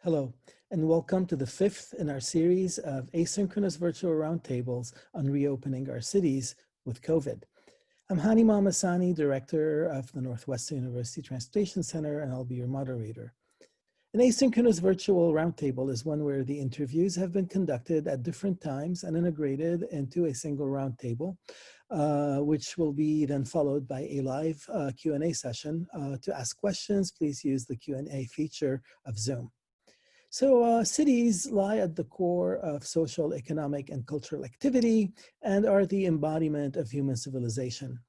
Hello, and welcome to the fifth in our series of asynchronous virtual roundtables on reopening our cities with COVID. I'm Hani Mamasani, Director of the Northwestern University Transportation Center, and I'll be your moderator. An asynchronous virtual roundtable is one where the interviews have been conducted at different times and integrated into a single roundtable, which will be then followed by a live Q&A session. To ask questions, please use the Q&A feature of Zoom. So cities lie at the core of social, economic, and cultural activity and are the embodiment of human civilization.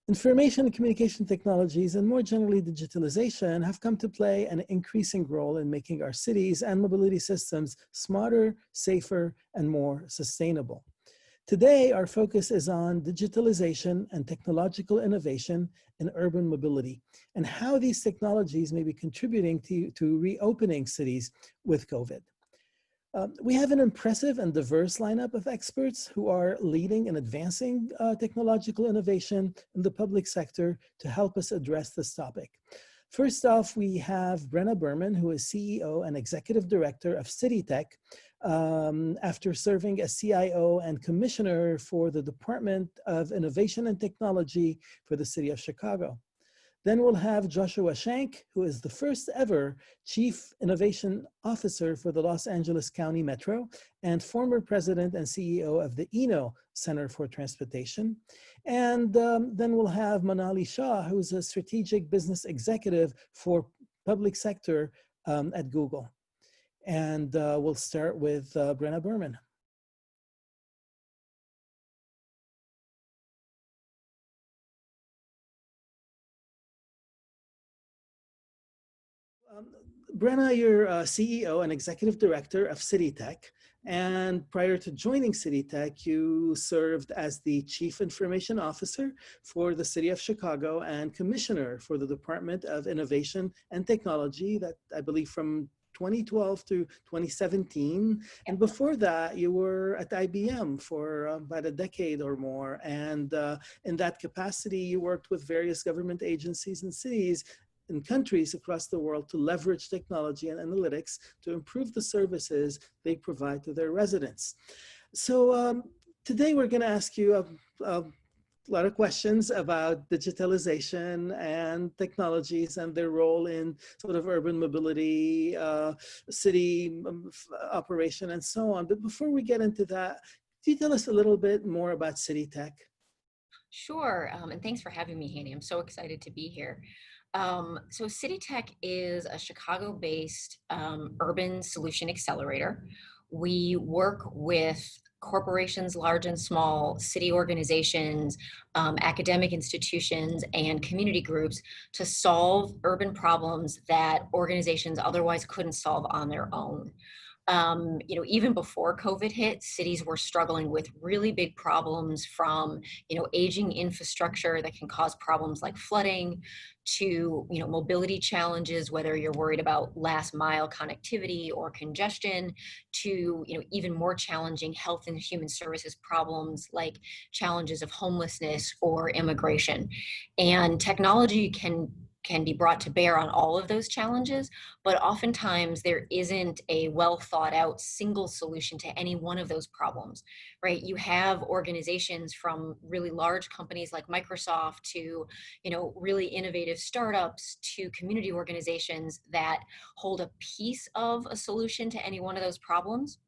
Information and communication technologies, and more generally digitalization, have come to play an increasing role in making our cities and mobility systems smarter, safer, and more sustainable. Today, our focus is on digitalization and technological innovation in urban mobility and how these technologies may be contributing to reopening cities with COVID. We have an impressive and diverse lineup of experts who are leading and advancing technological innovation in the public sector to help us address this topic. First off, we have Brenna Berman, who is CEO and Executive Director of CityTech, after serving as CIO and Commissioner for the Department of Innovation and Technology for the City of Chicago. Then we'll have Joshua Shank, who is the first ever Chief Innovation Officer for the Los Angeles County Metro and former President and CEO of the Center for Transportation. And then we'll have Manali Shah, who's a Strategic Business Executive for Public Sector at Google. And we'll start with Brenna Berman. Brenna, you're CEO and Executive Director of CityTech. And prior to joining CityTech, you served as the Chief Information Officer for the City of Chicago and Commissioner for the Department of Innovation and Technology, that I believe from 2012 to 2017. And before that, you were at IBM for about a decade or more. And in that capacity, you worked with various government agencies and cities in countries across the world to leverage technology and analytics to improve the services they provide to their residents. So today we're going to ask you a lot of questions about digitalization and technologies and their role in sort of urban mobility, city operation, and so on. But before we get into that, can you tell us a little bit more about CityTech? Sure, and thanks for having me, Hani. I'm so excited to be here. So CityTech is a Chicago-based urban solution accelerator. We work with corporations, large and small, city organizations, academic institutions, and community groups to solve urban problems that organizations otherwise couldn't solve on their own. Even before COVID hit, cities were struggling with really big problems from, aging infrastructure that can cause problems like flooding to, mobility challenges, whether you're worried about last mile connectivity or congestion, to, even more challenging health and human services problems like challenges of homelessness or immigration. And technology can be brought to bear on all of those challenges, but oftentimes there isn't a well thought out single solution to any one of those problems, right? You have organizations from really large companies like Microsoft to, really innovative startups to community organizations that hold a piece of a solution to any one of those problems,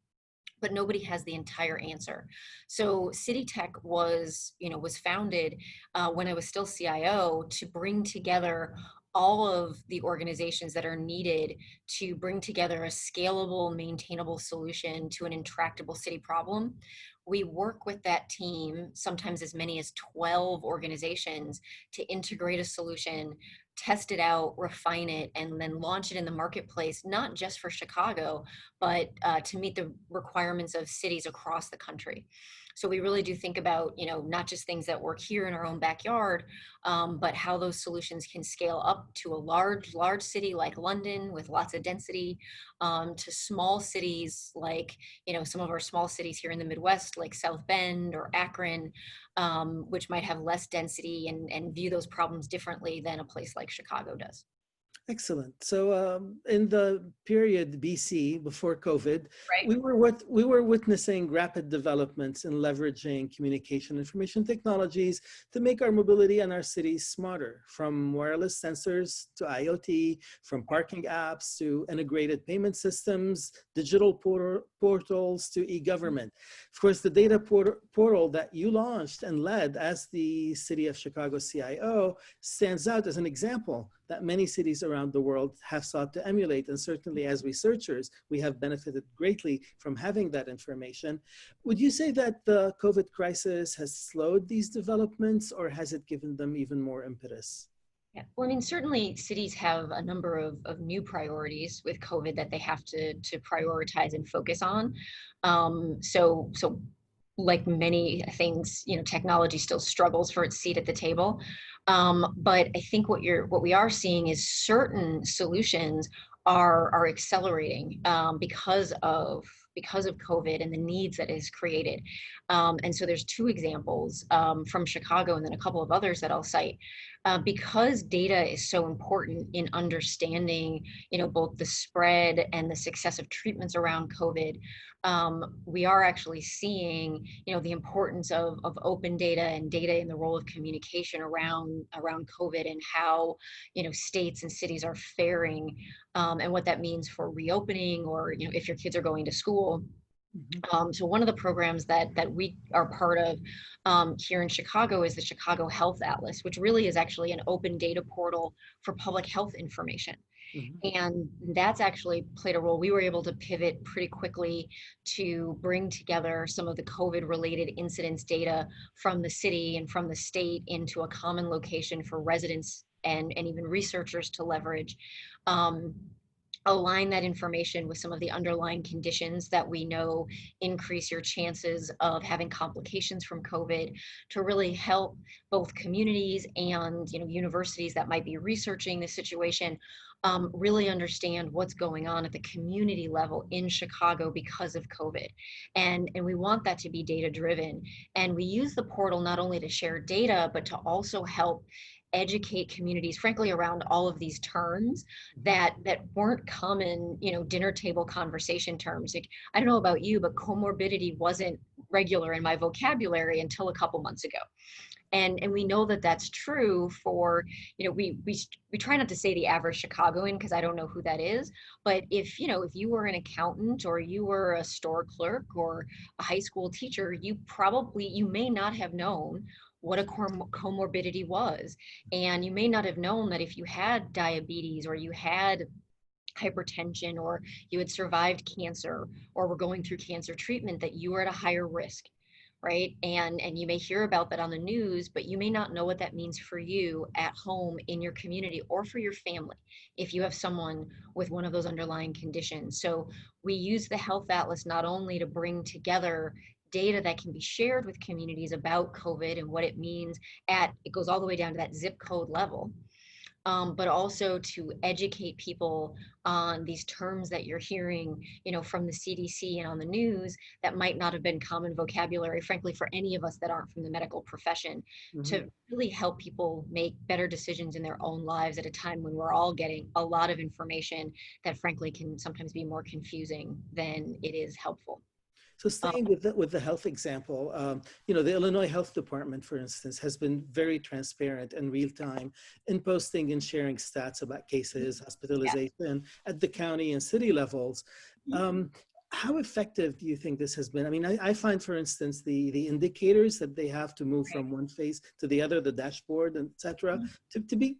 but nobody has the entire answer. So CityTech was founded when I was still CIO to bring together all of the organizations that are needed to bring together a scalable, maintainable solution to an intractable city problem. We work with that team, sometimes as many as 12 organizations, to integrate a solution, test it out, refine it, and then launch it in the marketplace, not just for Chicago, but to meet the requirements of cities across the country. So we really do think about, not just things that work here in our own backyard, but how those solutions can scale up to a large city like London with lots of density, to small cities like, some of our small cities here in the Midwest, like South Bend or Akron, which might have less density and view those problems differently than a place like Chicago does. Excellent. So in the period BC before COVID, Right. we were witnessing rapid developments in leveraging communication information technologies to make our mobility and our cities smarter, from wireless sensors to IoT, from parking apps to integrated payment systems, digital portals to e-government. Of course, the data portal that you launched and led as the City of Chicago CIO stands out as an example that many cities around the world have sought to emulate. And certainly as researchers, we have benefited greatly from having that information. Would you say that the COVID crisis has slowed these developments, or has it given them even more impetus? Yeah. Well, I mean, certainly cities have a number of new priorities with COVID that they have to prioritize and focus on. So like many things, technology still struggles for its seat at the table. But I think what we are seeing is certain solutions are accelerating because of COVID and the needs that is created. And so there's two examples from Chicago and then a couple of others that I'll cite. Because data is so important in understanding, both the spread and the success of treatments around COVID, we are actually seeing, the importance of open data and data in the role of communication around COVID and how, states and cities are faring, and what that means for reopening or, if your kids are going to school. Mhm. So one of the programs that we are part of here in Chicago is the Chicago Health Atlas, which really is actually an open data portal for public health information. Mhm. And that's actually played a role. We were able to pivot pretty quickly to bring together some of the COVID related incidents data from the city and from the state into a common location for residents and even researchers to leverage. Um, Align that information with some of the underlying conditions that we know increase your chances of having complications from COVID, to really help both communities and universities that might be researching the situation really understand what's going on at the community level in Chicago because of COVID. And we want that to be data driven. And we use the portal not only to share data, but to also help educate communities, frankly, around all of these terms that weren't common, dinner table conversation terms. Like, I don't know about you, but comorbidity wasn't regular in my vocabulary until a couple months ago. And we know that that's true for, we try not to say the average Chicagoan because I don't know who that is, but if you were an accountant or you were a store clerk or a high school teacher, you may not have known what a comorbidity was. And you may not have known that if you had diabetes or you had hypertension or you had survived cancer or were going through cancer treatment, that you were at a higher risk, right? And you may hear about that on the news, but you may not know what that means for you at home in your community or for your family if you have someone with one of those underlying conditions. So we use the Health Atlas not only to bring together data that can be shared with communities about COVID and what it means it goes all the way down to that zip code level, but also to educate people on these terms that you're hearing, from the CDC and on the news that might not have been common vocabulary, frankly, for any of us that aren't from the medical profession, Mhm. to really help people make better decisions in their own lives at a time when we're all getting a lot of information that, frankly, can sometimes be more confusing than it is helpful. So Um, staying with the health example, the Illinois Health Department, for instance, has been very transparent and real time in posting and sharing stats about cases, yeah. hospitalization at the county and city levels. Um, how effective do you think this has been? I mean, I find, for instance, the indicators that they have to move Right. from one phase to the other, the dashboard, et cetera, to be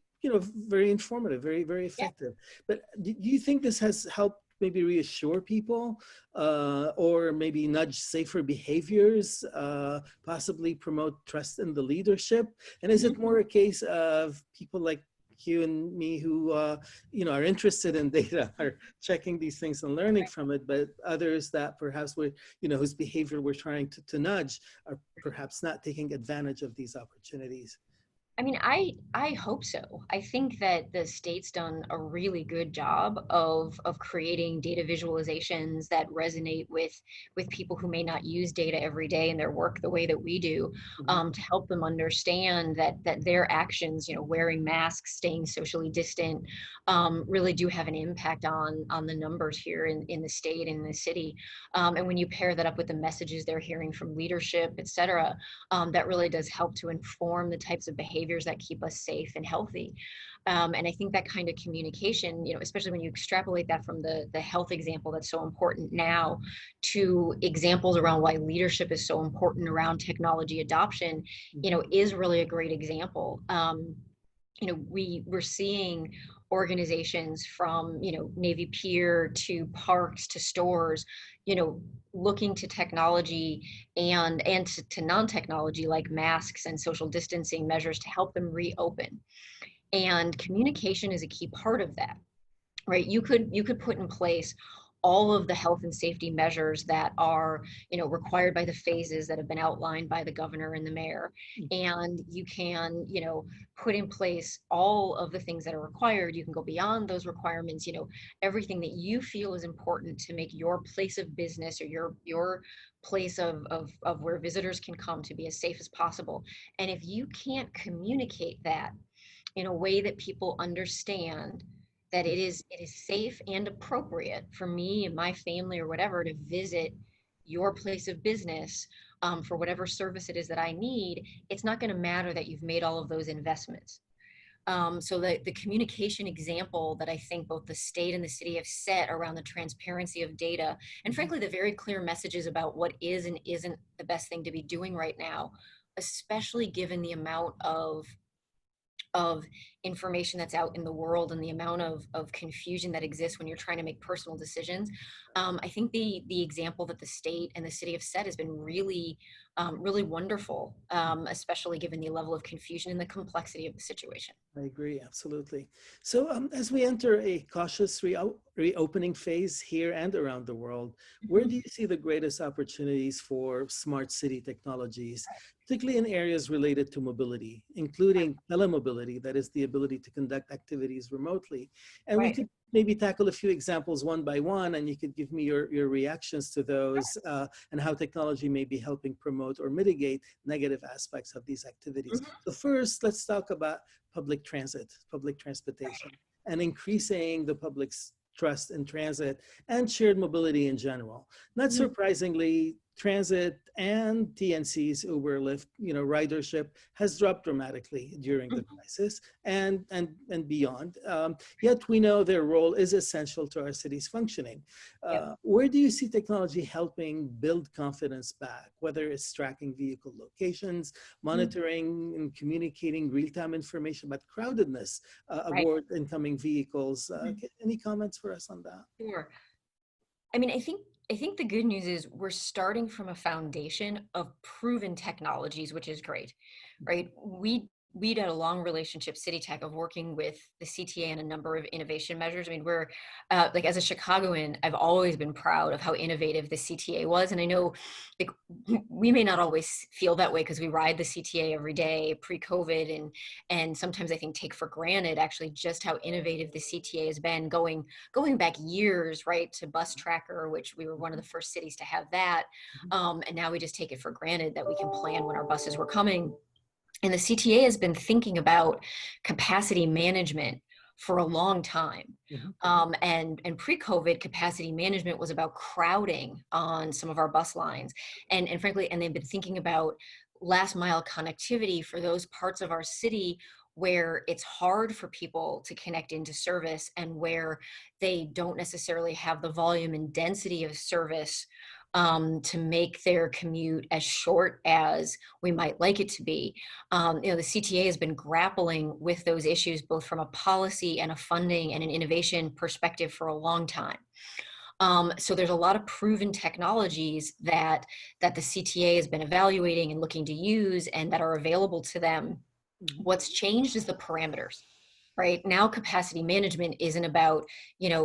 very informative, very Yeah. effective. But do you think this has helped maybe reassure people, or maybe nudge safer behaviors, possibly promote trust in the leadership? And is it more a case of people like you and me who are interested in data, are checking these things and learning from it, but others that perhaps whose behavior we're trying to nudge are perhaps not taking advantage of these opportunities? I mean, I hope so. I think that the state's done a really good job of creating data visualizations that resonate with people who may not use data every day in their work the way that we do, Mhm. to help them understand that their actions, wearing masks, staying socially distant, really do have an impact on the numbers here in the state and the city. And when you pair that up with the messages they're hearing from leadership, et cetera, that really does help to inform the types of behaviors that keep us safe and healthy. And I think that kind of communication, especially when you extrapolate that from the health example that's so important now to examples around why leadership is so important around technology adoption, Mhm. is really a great example. We're seeing organizations from Navy Pier to parks to stores, looking to technology and to non-technology like masks and social distancing measures to help them reopen. And communication is a key part of that, right? You could put in place all of the health and safety measures that are required by the phases that have been outlined by the governor and the mayor, and you can put in place all of the things that are required. You can go beyond those requirements, everything that you feel is important to make your place of business or your place of where visitors can come to be as safe as possible. And if you can't communicate that in a way that people understand that it is safe and appropriate for me and my family or whatever to visit your place of business, for whatever service it is that I need, it's not going to matter that you've made all of those investments. So the communication example that I think both the state and the city have set around the transparency of data, and Mhm. frankly, the very clear messages about what is and isn't the best thing to be doing right now, especially given the amount of information that's out in the world and the amount of confusion that exists when you're trying to make personal decisions. I think the example that the state and the city have set has been really, really wonderful, especially given the level of confusion and the complexity of the situation. I agree, absolutely. So, as we enter a cautious reopening phase here and around the world, where do Mhm. you see the greatest opportunities for smart city technologies, particularly in areas related to mobility, including telemobility, that is the ability to conduct activities remotely? And we Right. could maybe tackle a few examples one by one, and you could give me your reactions to those, and how technology may be helping promote or mitigate negative aspects of these activities. Mhm. So first, let's talk about public transit, public transportation, and increasing the public's trust in transit and shared mobility in general. Not Mhm. surprisingly, transit and TNC's Uber, Lyft, ridership has dropped dramatically during the Mhm. crisis and beyond. Yet we know their role is essential to our city's functioning. Yep. Where do you see technology helping build confidence back, whether it's tracking vehicle locations, Mhm. monitoring and communicating real-time information about crowdedness Right. aboard incoming vehicles? Mhm. Any comments for us on that? Sure. I mean, I think the good news is we're starting from a foundation of proven technologies, which is great, right? We had a long relationship, CityTech, of working with the CTA and a number of innovation measures. I mean, we're like, as a Chicagoan, I've always been proud of how innovative the CTA was, and I know like we may not always feel that way because we ride the CTA every day pre-COVID, and sometimes I think take for granted actually just how innovative the CTA has been going back years, right, to Bus Tracker, which we were one of the first cities to have that. And now we just take it for granted that we can plan when our buses were coming. And the CTA has been thinking about capacity management for a long time. Mhm. And pre-COVID, capacity management was about crowding on some of our bus lines. And frankly, and they've been thinking about last mile connectivity for those parts of our city where it's hard for people to connect into service and where they don't necessarily have the volume and density of service, to make their commute as short as we might like it to be. The CTA has been grappling with those issues both from a policy and a funding and an innovation perspective for a long time. So there's a lot of proven technologies that the CTA has been evaluating and looking to use and that are available to them. Mhm. What's changed is the parameters. Right now, capacity management isn't about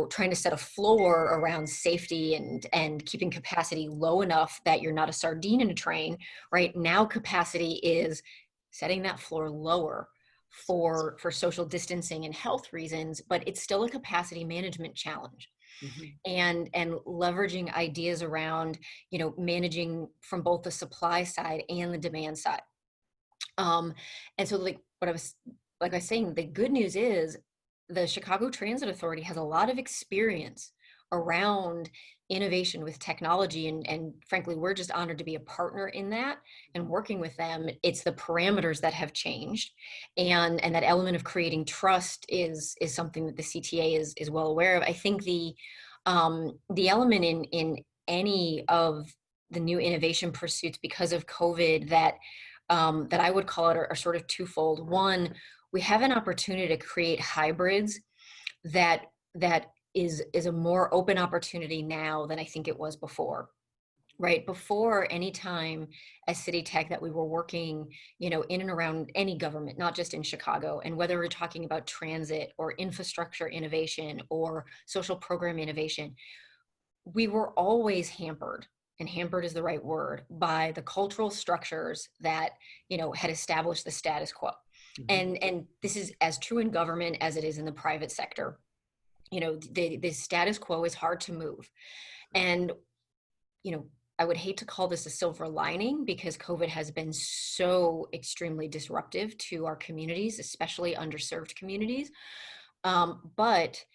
trying to set a floor around safety and keeping capacity low enough that you're not a sardine in a train. Right now, capacity is setting that floor lower for social distancing and health reasons, but it's still a capacity management challenge. Mhm. And leveraging ideas around, managing from both the supply side and the demand side. Um, and so like I was saying, the good news is the Chicago Transit Authority has a lot of experience around innovation with technology. And frankly, we're just honored to be a partner in that and working with them. It's the parameters that have changed. And that element of creating trust is something that the CTA is well aware of. I think the element in any of the new innovation pursuits because of COVID that I would call it are sort of twofold. One, we have an opportunity to create hybrids that is a more open opportunity now than I think it was before. Right before any time as CityTech that we were working, in and around any government, not just in Chicago, and whether we're talking about transit or infrastructure innovation or social program innovation, we were always hampered, and hampered is the right word, by the cultural structures that had established the status quo. Mhm. And this is as true in government as it is in the private sector. The status quo is hard to move. And you know I would hate to call this a silver lining because COVID has been so extremely disruptive to our communities, especially underserved communities. But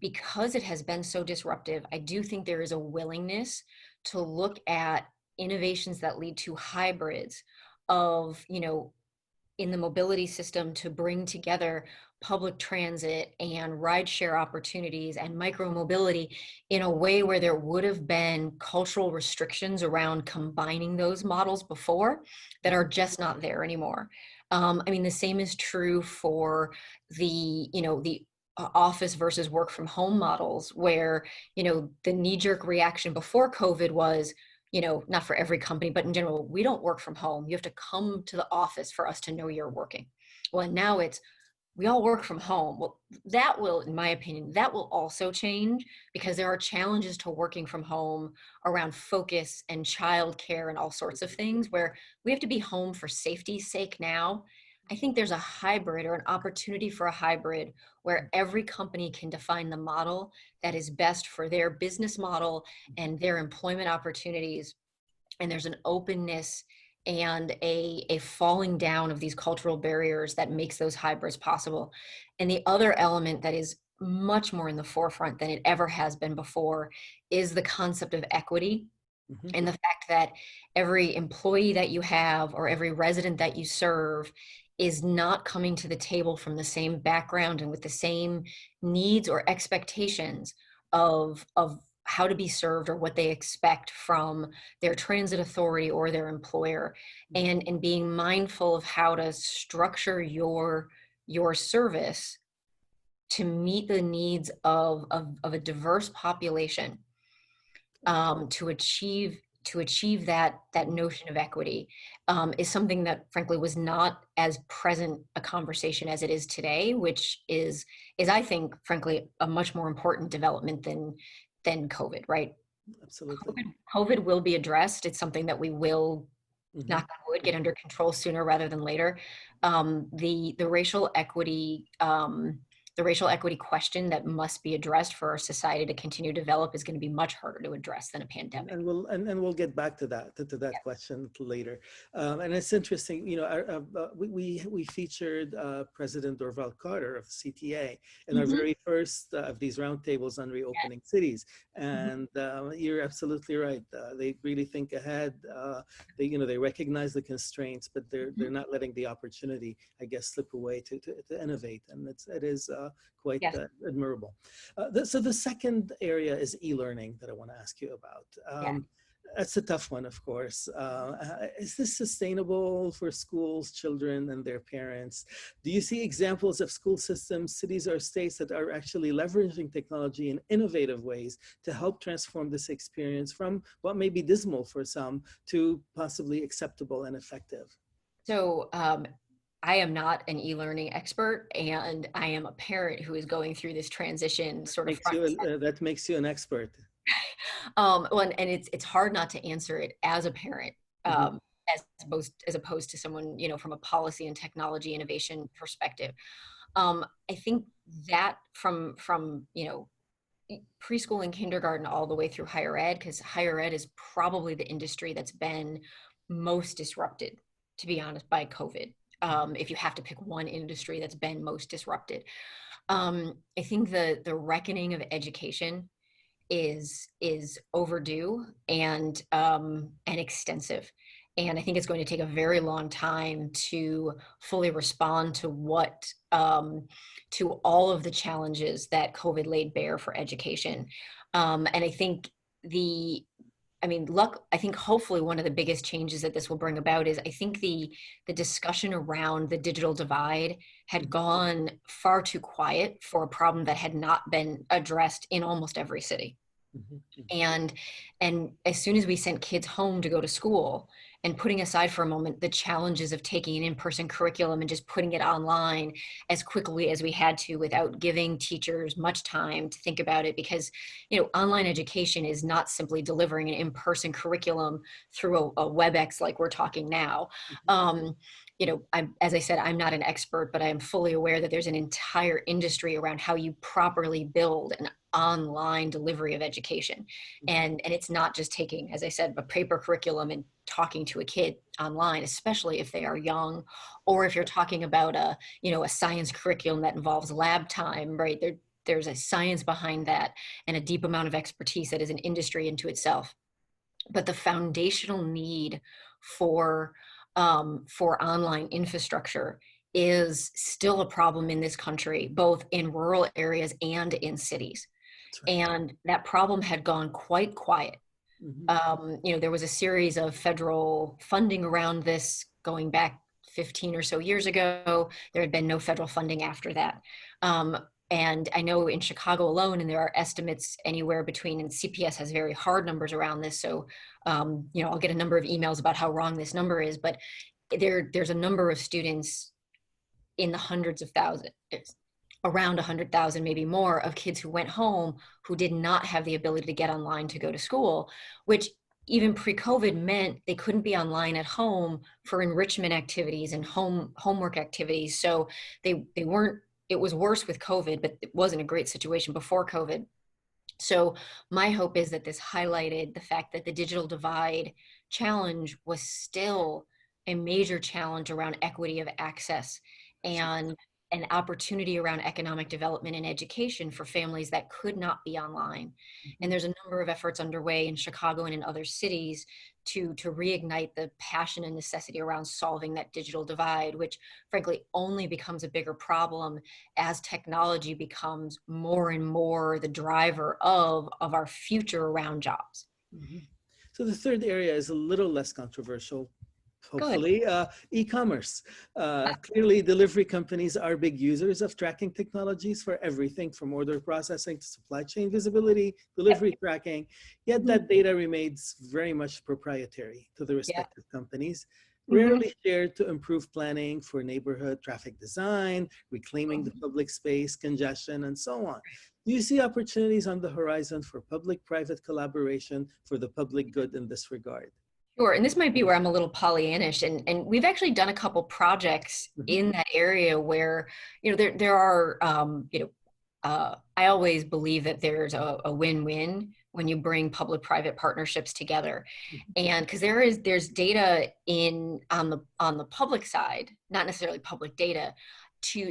because it has been so disruptive, I do think there is a willingness to look at innovations that lead to hybrids of, in the mobility system to bring together public transit and rideshare opportunities and micromobility in a way where there would have been cultural restrictions around combining those models before that are just not there anymore. I mean, the same is true for the office versus work from home models where, the knee-jerk reaction before COVID was, not for every company, but in general, we don't work from home. You have to come to the office for us to know you're working. Well, and now it's we all work from home. Well, that will, in my opinion, that will also change because there are challenges to working from home around focus and childcare and all sorts of things where we have to be home for safety's sake now. I think there's a hybrid or an opportunity for a hybrid where every company can define the model that is best for their business model and their employment opportunities. And there's an openness and a falling down of these cultural barriers that makes those hybrids possible. And the other element that is much more in the forefront than it ever has been before is the concept of equity Mhm. and the fact that every employee that you have or every resident that you serve is not coming to the table from the same background and with the same needs or expectations of how to be served or what they expect from their transit authority or their employer, and being mindful of how to structure your service to meet the needs of a diverse population, to achieve that notion of equity, is something that frankly was not as present a conversation as it is today, which is I think frankly a much more important development than COVID, right? Absolutely. COVID will be addressed. It's something that we will, Mhm. knock on wood, get under control sooner rather than later. The racial equity question that must be addressed for our society to continue to develop is going to be much harder to address than a And, pandemic. and we'll and we'll get back to that question later. And it's interesting, we featured President Dorval Carter of CTA in our Mhm. very first of these roundtables on reopening cities. Mhm. And you're absolutely right. They really think ahead. They recognize the constraints, but they're Mhm. not letting the opportunity, I guess, slip away to innovate. And it is quite Yes. admirable. So the second area is e-learning that I want to ask you about. Yeah. That's a tough one, of course. Is this sustainable for schools, children, and their parents? Do you see examples of school systems, cities, or states that are actually leveraging technology in innovative ways to help transform this experience from what may be dismal for some to possibly acceptable and effective? So I am not an e-learning expert, and I am a parent who is going through this transition sort of front and center. That makes you an expert. Well, and it's hard not to answer it as a parent. Mhm. as opposed to someone, from a policy and technology innovation perspective. I think that from preschool and kindergarten all the way through higher ed, because higher ed is probably the industry that's been most disrupted, to be honest, by COVID. If you have to pick one industry that's been most disrupted, I think the reckoning of education is overdue and extensive. And I think it's going to take a very long time to fully respond to to all of the challenges that COVID laid bare for education. And I think I think hopefully one of the biggest changes that this will bring about is I think the discussion around the digital divide had gone far too quiet for a problem that had not been addressed in almost every city. And as soon as we sent kids home to go to school, and putting aside for a moment the challenges of taking an in-person curriculum and just putting it online as quickly as we had to without giving teachers much time to think about it, because online education is not simply delivering an in-person curriculum through a WebEx like we're talking now. As I said, I'm not an expert, but I am fully aware that there's an entire industry around how you properly build an online delivery of education. And it's not just taking, as I said, a paper curriculum and talking to a kid online, especially if they are young, or if you're talking about a science curriculum that involves lab time, right? There's a science behind that and a deep amount of expertise that is an industry into itself. But the foundational need for online infrastructure is still a problem in this country, both in rural areas and in cities. Right. And that problem had gone quite quiet. There was a series of federal funding around this going back 15 or so years ago. There had been no federal funding after that. And I know in Chicago alone, and there are estimates anywhere between, and CPS has very hard numbers around this. So, I'll get a number of emails about how wrong this number is, but there's a number of students in the hundreds of thousands, around 100,000, maybe more, of kids who went home who did not have the ability to get online to go to school, which even pre-COVID meant they couldn't be online at home for enrichment activities and homework activities. So they weren't, it was worse with COVID, but it wasn't a great situation before COVID. So my hope is that this highlighted the fact that the digital divide challenge was still a major challenge around equity of access and an opportunity around economic development and education for families that could not be online. And there's a number of efforts underway in Chicago and in other cities to reignite the passion and necessity around solving that digital divide, which frankly only becomes a bigger problem as technology becomes more and more the driver of our future around jobs. So the third area is a little less controversial, hopefully. E-commerce. Clearly, delivery companies are big users of tracking technologies for everything from order processing to supply chain visibility, delivery tracking. Yet that data remains very much proprietary to the respective companies, rarely shared to improve planning for neighborhood traffic design, reclaiming the public space, congestion, and so on. Do you see opportunities on the horizon for public-private collaboration for the public good in this regard? Sure, and this might be where I'm a little Pollyannish, and we've actually done a couple projects in that area where, there are, I always believe that there's a win-win when you bring public-private partnerships together, and because there's data on the public side, not necessarily public data,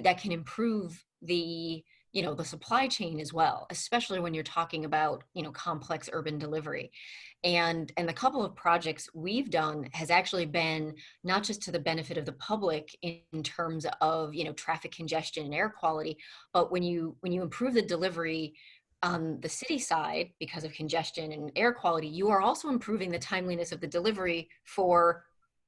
that can improve the supply chain as well, especially when you're talking about, complex urban delivery. And the couple of projects we've done has actually been not just to the benefit of the public in terms of, traffic congestion and air quality, but when you improve the delivery on the city side because of congestion and air quality, you are also improving the timeliness of the delivery for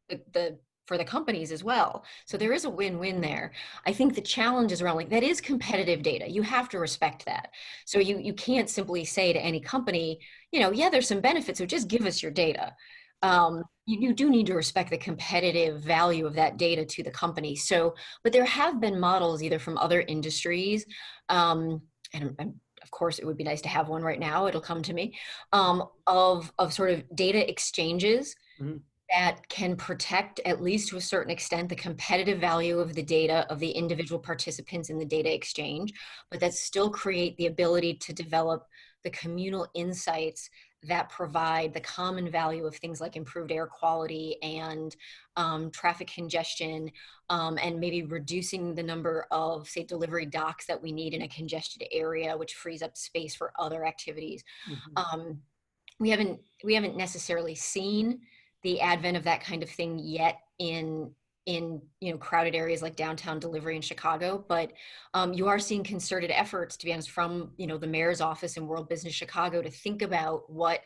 the companies as well. So there is a win-win there. I think the challenge is around that is competitive data. You have to respect that. So you can't simply say to any company, there's some benefits, so just give us your data. You do need to respect the competitive value of that data to the company. So, but there have been models either from other industries, and of course it would be nice to have one right now, it'll come to me, of sort of data exchanges that can protect, at least to a certain extent, the competitive value of the data of the individual participants in the data exchange, but that still create the ability to develop the communal insights that provide the common value of things like improved air quality and traffic congestion, and maybe reducing the number of, say, delivery docks that we need in a congested area, which frees up space for other activities. Mhm. Um, we haven't necessarily seen the advent of that kind of thing yet in crowded areas like downtown delivery in Chicago, but you are seeing concerted efforts, to be honest, from the mayor's office in World Business Chicago to think about what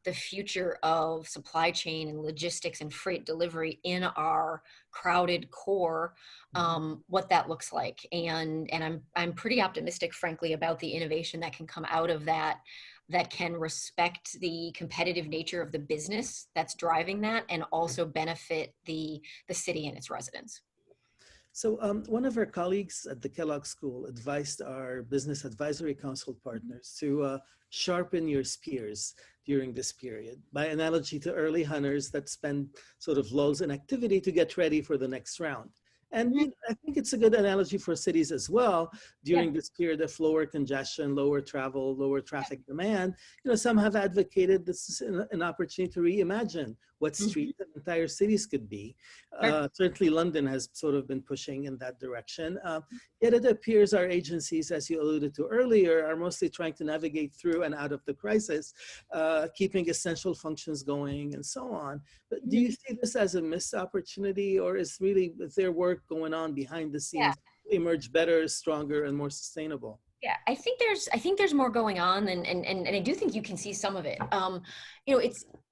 the future of supply chain and logistics and freight delivery in our crowded core, Mhm. what that looks like, and I'm pretty optimistic, frankly, about the innovation that can come out of that, that can respect the competitive nature of the business that's driving that and also benefit the city and its residents. So one of our colleagues at the Kellogg School advised our Business Advisory Council partners to sharpen your spears during this period, by analogy to early hunters that spend sort of lulls in activity to get ready for the next round. And Mhm. I think it's a good analogy for cities as well. Yeah. During this period of lower congestion, lower travel, lower traffic demand, some have advocated this is an opportunity to reimagine what Mhm. streets and entire cities could be. Sure. Certainly, London has sort of been pushing in that direction. Yet it appears our agencies, as you alluded to earlier, are mostly trying to navigate through and out of the crisis, keeping essential functions going and so on. But do Mhm. you see this as a missed opportunity, or is there work going on behind the Yeah. scenes to emerge better, stronger, and more sustainable? Yeah, I think there's more going on, and I do think you can see some of it.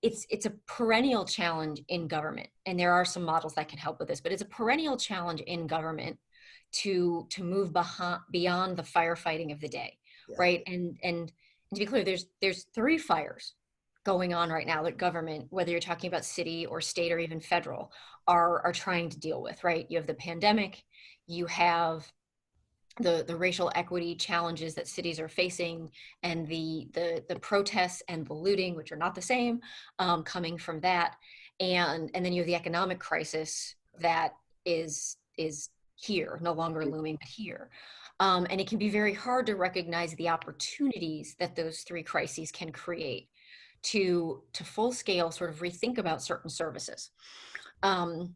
It's a perennial challenge in government, and there are some models that can help with this, but it's a perennial challenge in government to move beyond the firefighting of the day, Yeah. right? And to be clear, there's three fires going on right now that government, whether you're talking about city or state or even federal, are trying to deal with, right? You have the pandemic, you have the racial equity challenges that cities are facing, and the protests and the looting, which are not the same, coming from that, and then you have the economic crisis that is here, no longer looming, but here. And it can be very hard to recognize the opportunities that those three crises can create to full scale sort of rethink about certain services. Um,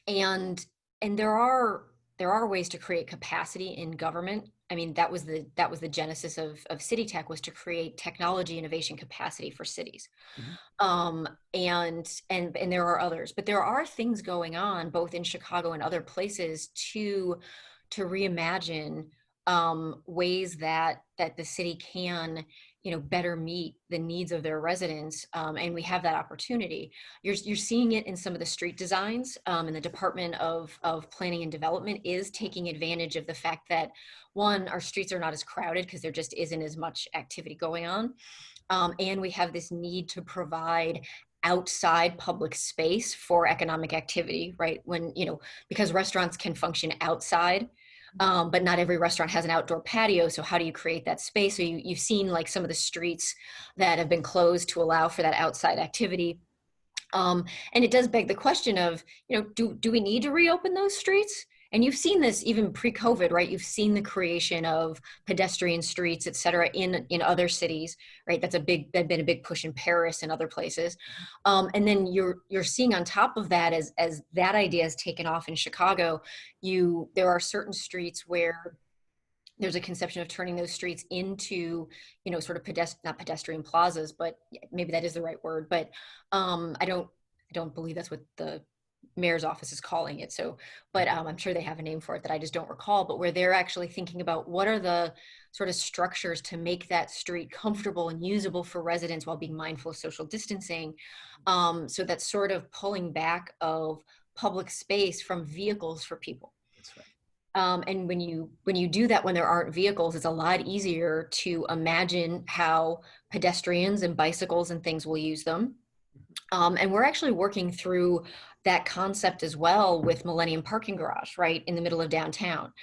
and and there are ways to create capacity in government. I mean, that was the genesis of CityTech, was to create technology innovation capacity for cities. Mhm. And there are others, but there are things going on both in Chicago and other places to reimagine ways that the city can better meet the needs of their residents, and we have that opportunity. You're seeing it in some of the street designs, and the Department of Planning and Development is taking advantage of the fact that, one, our streets are not as crowded because there just isn't as much activity going on, and we have this need to provide outside public space for economic activity, right? Because restaurants can function outside, but not every restaurant has an outdoor patio. So how do you create that space? So you've seen like some of the streets that have been closed to allow for that outside activity. And it does beg the question of, do we need to reopen those streets? And you've seen this even pre-COVID, right? You've seen the creation of pedestrian streets, et cetera, in other cities, right? That's been a big push in Paris and other places. And then you're seeing on top of that, as that idea has taken off in Chicago, there are certain streets where there's a conception of turning those streets into, sort of not pedestrian plazas, but maybe that is the right word. But I don't believe that's what the mayor's office is calling it. So, but I'm sure they have a name for it that I just don't recall. But where they're actually thinking about what are the sort of structures to make that street comfortable and usable for residents while being mindful of social distancing. So that's sort of pulling back of public space from vehicles for people. That's right. And when you do that, when there aren't vehicles, it's a lot easier to imagine how pedestrians and bicycles and things will use them. And we're actually working through that concept as well with Millennium Parking Garage, right in the middle of downtown.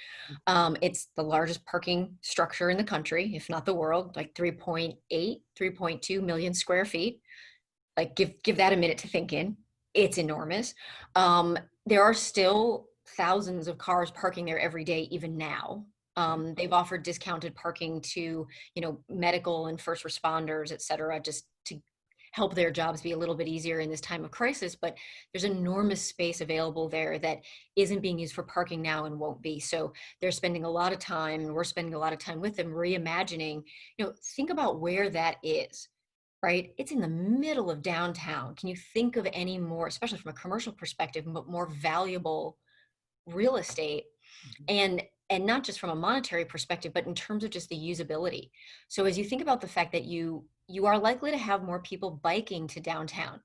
It's the largest parking structure in the country, if not the world, like 3.8, 3.2 million square feet. Like give that a minute to think in. it's enormous. There are still thousands of cars parking there every day, even now. They've offered discounted parking to, medical and first responders, et cetera, just to help their jobs be a little bit easier in this time of crisis. But there's enormous space available there that isn't being used for parking now and won't be. So they're spending a lot of time, and we're spending a lot of time with them reimagining, think about where that is. Right? It's in the middle of downtown. Can you think of any more, especially from a commercial perspective, but more valuable real estate? And not just from a monetary perspective, but in terms of just the usability. So as you think about the fact that you are likely to have more people biking to downtown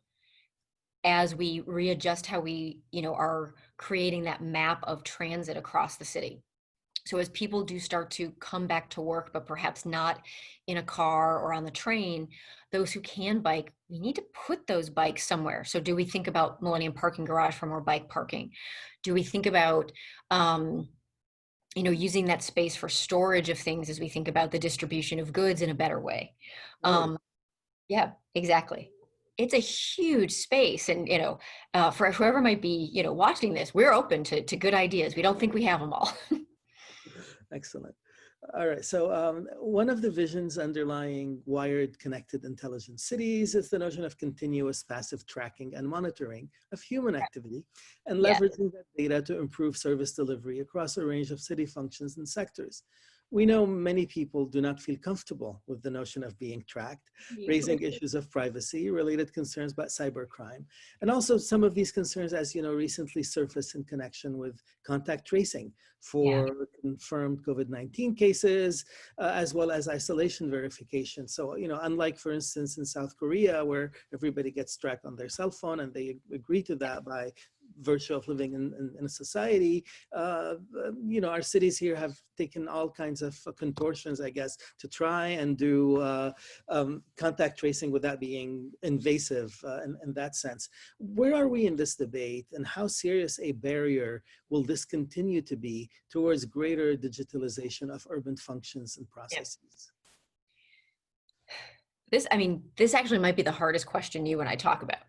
as we readjust how we, are creating that map of transit across the city. So as people do start to come back to work, but perhaps not in a car or on the train, those who can bike, we need to put those bikes somewhere. So do we think about Millennium Parking Garage for more bike parking? Do we think about, using that space for storage of things as we think about the distribution of goods in a better way? Yeah, exactly. It's a huge space. And, for whoever might be, watching this, we're open to good ideas. We don't think we have them all. Excellent. All right. So one of the visions underlying wired, connected, intelligent cities is the notion of continuous passive tracking and monitoring of human activity and leveraging that data to improve service delivery across a range of city functions and sectors. We know many people do not feel comfortable with the notion of being tracked, raising issues of privacy, related concerns about cybercrime, and also some of these concerns, as you know, recently surfaced in connection with contact tracing for confirmed COVID-19 cases, as well as isolation verification. So, unlike, for instance, in South Korea, where everybody gets tracked on their cell phone and they agree to that by virtue of living in a society, our cities here have taken all kinds of contortions, I guess, to try and do contact tracing without being invasive in that sense. Where are we in this debate, and how serious a barrier will this continue to be towards greater digitalization of urban functions and processes? This actually might be the hardest question you and I talk about.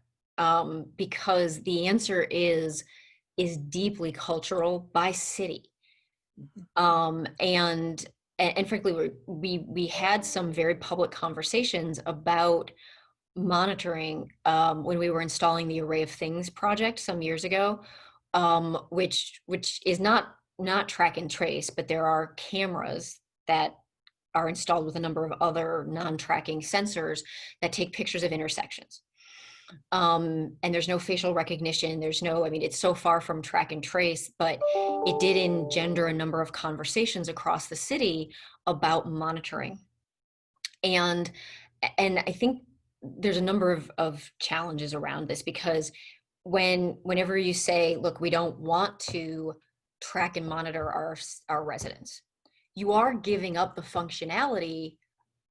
Because the answer is deeply cultural by city. And frankly, we had some very public conversations about monitoring when we were installing the Array of Things project some years ago, which is not track and trace, but there are cameras that are installed with a number of other non-tracking sensors that take pictures of intersections. And there's no facial recognition. It's so far from track and trace, but it did engender a number of conversations across the city about monitoring. And I think there's a number of challenges around this, because whenever you say, look, we don't want to track and monitor our residents, you are giving up the functionality,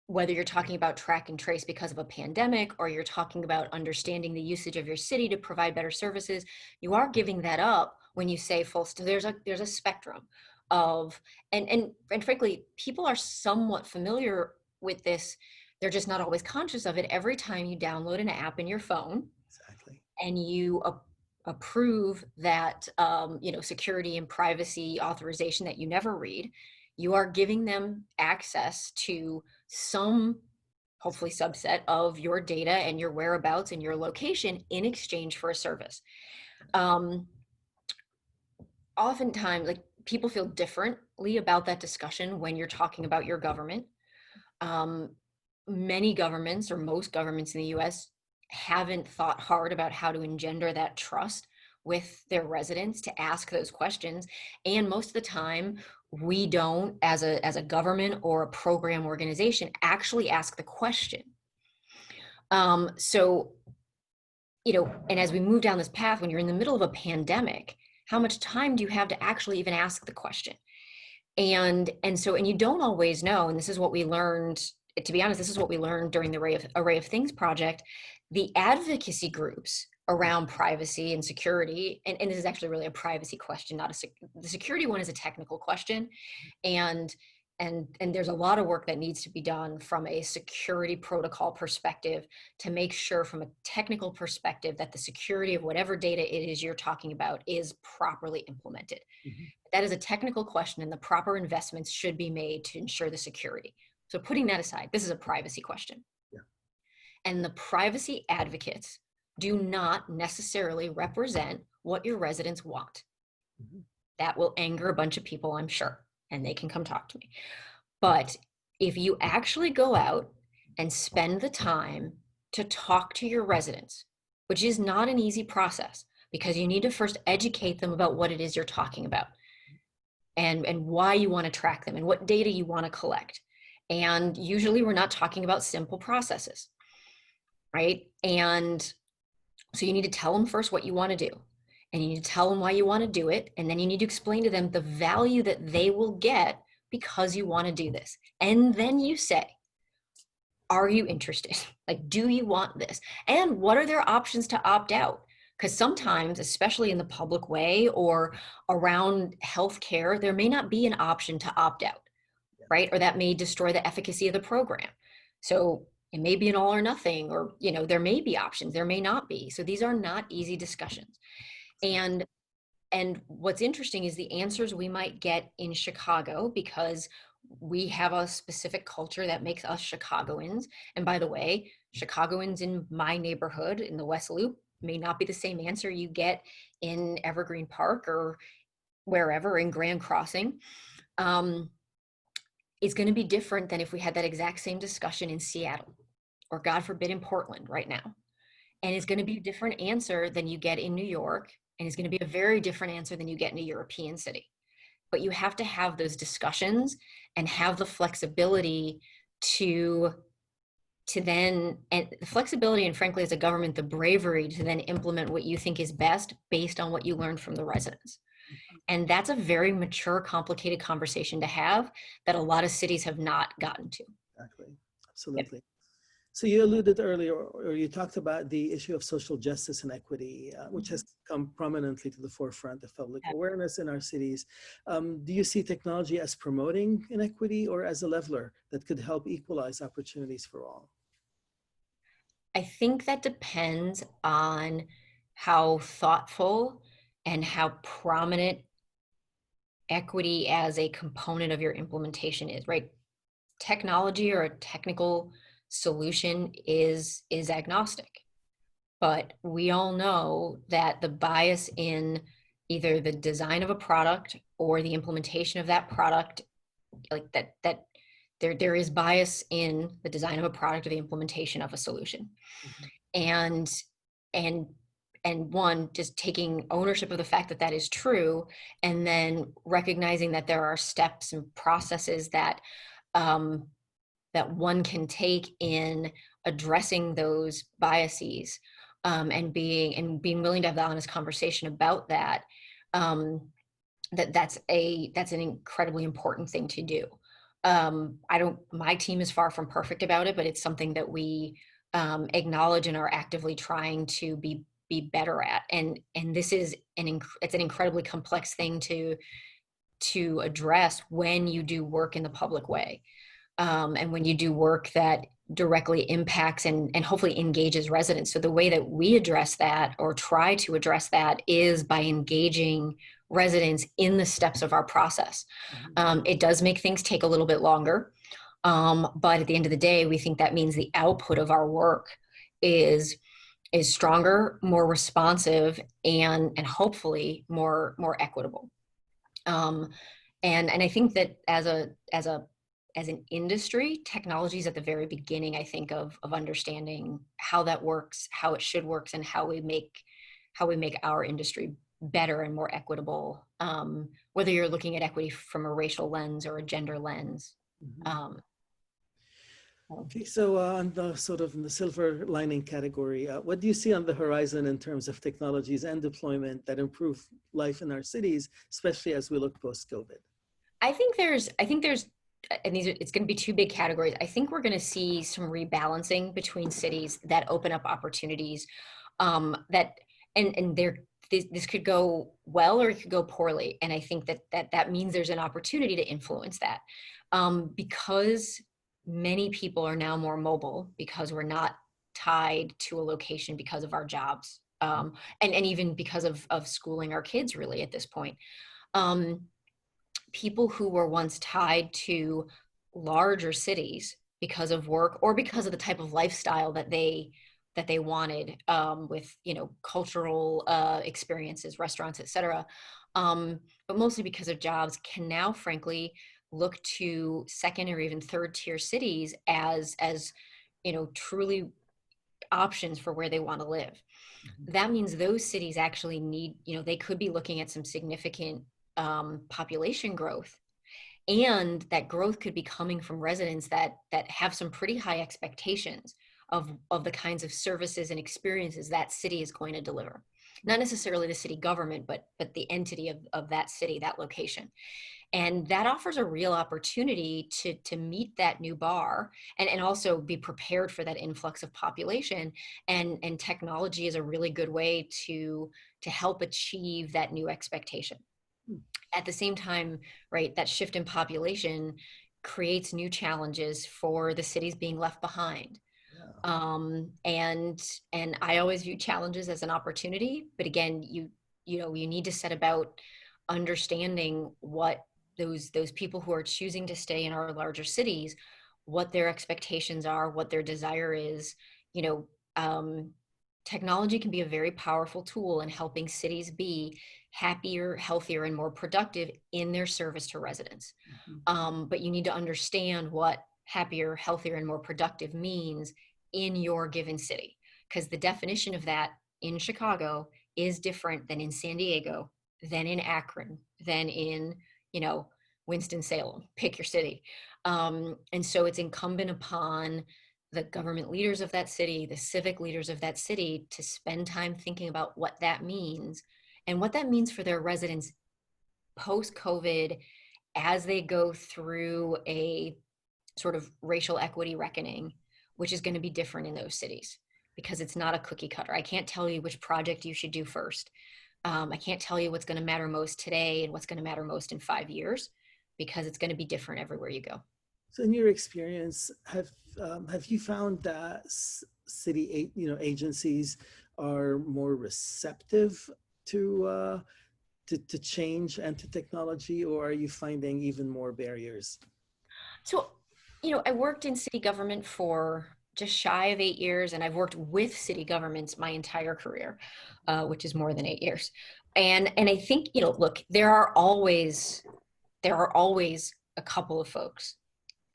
whether you're talking about track and trace because of a pandemic, or you're talking about understanding the usage of your city to provide better services. You are giving that up when you say there's a spectrum of, and frankly, people are somewhat familiar with this. They're just not always conscious of it. Every time you download an app in your phone, exactly, and you approve that security and privacy authorization that you never read, you are giving them access to some, hopefully, subset of your data and your whereabouts and your location in exchange for a service. Oftentimes, people feel differently about that discussion when you're talking about your government. Many governments, or most governments in the US, haven't thought hard about how to engender that trust with their residents to ask those questions. And most of the time, we don't, as a government or a program organization, actually ask the question. And as we move down this path, when you're in the middle of a pandemic, how much time do you have to actually even ask the question? And you don't always know. And this is what we learned. To be honest, this is what we learned during the Array of Things project. The advocacy groups around privacy and security, and this is actually really a privacy question, the security one is a technical question. And and there's a lot of work that needs to be done from a security protocol perspective to make sure from a technical perspective that the security of whatever data it is you're talking about is properly implemented. Mhm. That is a technical question, and the proper investments should be made to ensure the security. So putting that aside, this is a privacy question. Yeah. And the privacy advocates do not necessarily represent what your residents want. Mhm. That will anger a bunch of people, I'm sure, and they can come talk to me. But if you actually go out and spend the time to talk to your residents, which is not an easy process because you need to first educate them about what it is you're talking about and why you want to track them and what data you want to collect. And usually we're not talking about simple processes, right? And so you need to tell them first what you want to do. And you need to tell them why you want to do it. And then you need to explain to them the value that they will get because you want to do this. And then you say, are you interested? Like, do you want this? And what are their options to opt out? Because sometimes, especially in the public way or around healthcare, there may not be an option to opt out, right? Or that may destroy the efficacy of the program. So it may be an all or nothing, or, you know, there may be options, there may not be. So these are not easy discussions. And what's interesting is the answers we might get in Chicago, because we have a specific culture that makes us Chicagoans. And by the way, Chicagoans in my neighborhood in the West Loop may not be the same answer you get in Evergreen Park or wherever in Grand Crossing. It's going to be different than if we had that exact same discussion in Seattle or, God forbid, in Portland right now. And it's going to be a different answer than you get in New York. And it's going to be a very different answer than you get in a European city. But you have to have those discussions and have the flexibility to then, and the flexibility, and frankly, as a government, the bravery to then implement what you think is best based on what you learned from the residents. And that's a very mature, complicated conversation to have that a lot of cities have not gotten to. Exactly. Absolutely. So you alluded earlier, or you talked about the issue of social justice and equity, which has come prominently to the forefront of public awareness in our cities. Do you see technology as promoting inequity or as a leveler that could help equalize opportunities for all? I think that depends on how thoughtful and how prominent equity as a component of your implementation is, right? Technology or a technical solution is agnostic, but we all know that the bias in either the design of a product or the implementation of that product, like that there is bias in the design of a product or the implementation of a solution. And one, just taking ownership of the fact that that is true, and then recognizing that there are steps and processes that that one can take in addressing those biases, and being willing to have the honest conversation about that. That's an incredibly important thing to do. My team is far from perfect about it, but it's something that we acknowledge and are actively trying to be better at. And this is it's an incredibly complex thing to address when you do work in the public way, and when you do work that directly impacts and hopefully engages residents. So the way that we address that, or try to address that, is by engaging residents in the steps of our process. It does make things take a little bit longer, but at the end of the day, we think that means the output of our work is stronger, more responsive, and hopefully more equitable. And I think that as an industry, technology is at the very beginning, I think, of understanding how that works, how it should work, and how we make our industry better and more equitable, whether you're looking at equity from a racial lens or a gender lens. Okay, so on the sort of in the silver lining category, what do you see on the horizon in terms of technologies and deployment that improve life in our cities, especially as we look post-COVID? I think there's, and it's going to be two big categories. I think we're going to see some rebalancing between cities that open up opportunities, and this could go well or it could go poorly. And I think that means there's an opportunity to influence that. Because many people are now more mobile because we're not tied to a location because of our jobs, and even because of schooling our kids really at this point. Um, People who were once tied to larger cities because of work or because of the type of lifestyle that they wanted, with cultural experiences, restaurants, etc. But mostly because of jobs, can now frankly look to second or even third tier cities as truly options for where they want to live. That means those cities actually need, they could be looking at some significant population growth, and that growth could be coming from residents that have some pretty high expectations of the kinds of services and experiences that city is going to deliver. Not necessarily the city government, but the entity of that city, that location. And that offers a real opportunity to meet that new bar, and also be prepared for that influx of population. And technology is a really good way to help achieve that new expectation. At the same time, right, that shift in population creates new challenges for the cities being left behind. And I always view challenges as an opportunity, but again, you need to set about understanding what those people who are choosing to stay in our larger cities, what their expectations are, what their desire is. you know um, Technology can be a very powerful tool in helping cities be happier, healthier, and more productive in their service to residents. But you need to understand what happier, healthier, and more productive means in your given city, because the definition of that in Chicago is different than in San Diego, than in Akron, than in, you know, Winston-Salem. Pick your city. And so it's incumbent upon the government leaders of that city, the civic leaders of that city, to spend time thinking about what that means and what that means for their residents post-COVID, as they go through a sort of racial equity reckoning, which is going to be different in those cities because it's not a cookie cutter. I can't tell you which project you should do first. I can't tell you what's going to matter most today and what's going to matter most in 5 years, because it's going to be different everywhere you go. So, in your experience, have you found that city, agencies are more receptive to change and to technology, or are you finding even more barriers? So, I worked in city government for just shy of 8 years, and I've worked with city governments my entire career, which is more than 8 years. And I think, look, there are always a couple of folks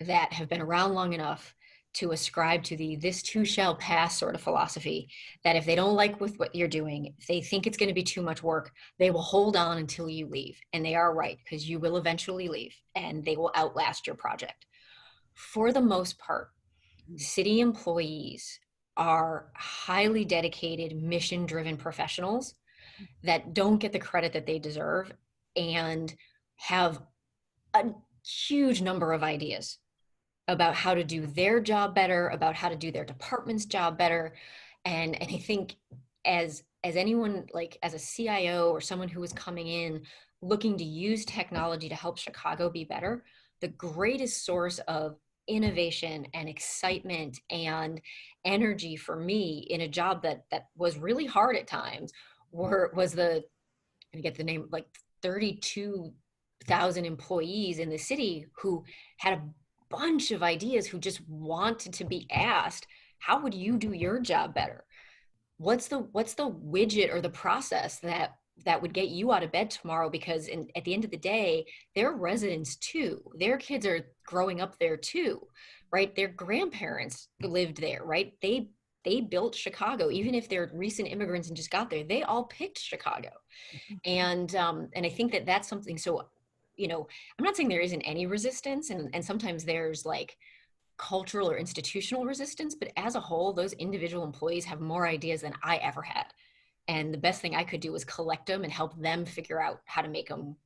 that have been around long enough to ascribe to the "this too shall pass" sort of philosophy, that if they don't like with what you're doing, if they think it's going to be too much work, they will hold on until you leave. And they are right, because you will eventually leave and they will outlast your project. For the most part, city employees are highly dedicated, mission-driven professionals that don't get the credit that they deserve, and have a huge number of ideas about how to do their job better, about how to do their department's job better. And I think as anyone, like as a CIO or someone who is coming in looking to use technology to help Chicago be better, the greatest source of innovation and excitement and energy for me in a job that was really hard at times was the, I get the name, like 32,000 employees in the city who had a bunch of ideas, who just wanted to be asked, how would you do your job better? What's the widget or the process that would get you out of bed tomorrow? Because at the end of the day, they're residents too. Their kids are growing up there too, right? Their grandparents lived there, right? They built Chicago. Even if they're recent immigrants and just got there, they all picked Chicago. And I think that's something. So, I'm not saying there isn't any resistance, and sometimes there's like cultural or institutional resistance, but as a whole, those individual employees have more ideas than I ever had. And the best thing I could do was collect them and help them figure out how to make them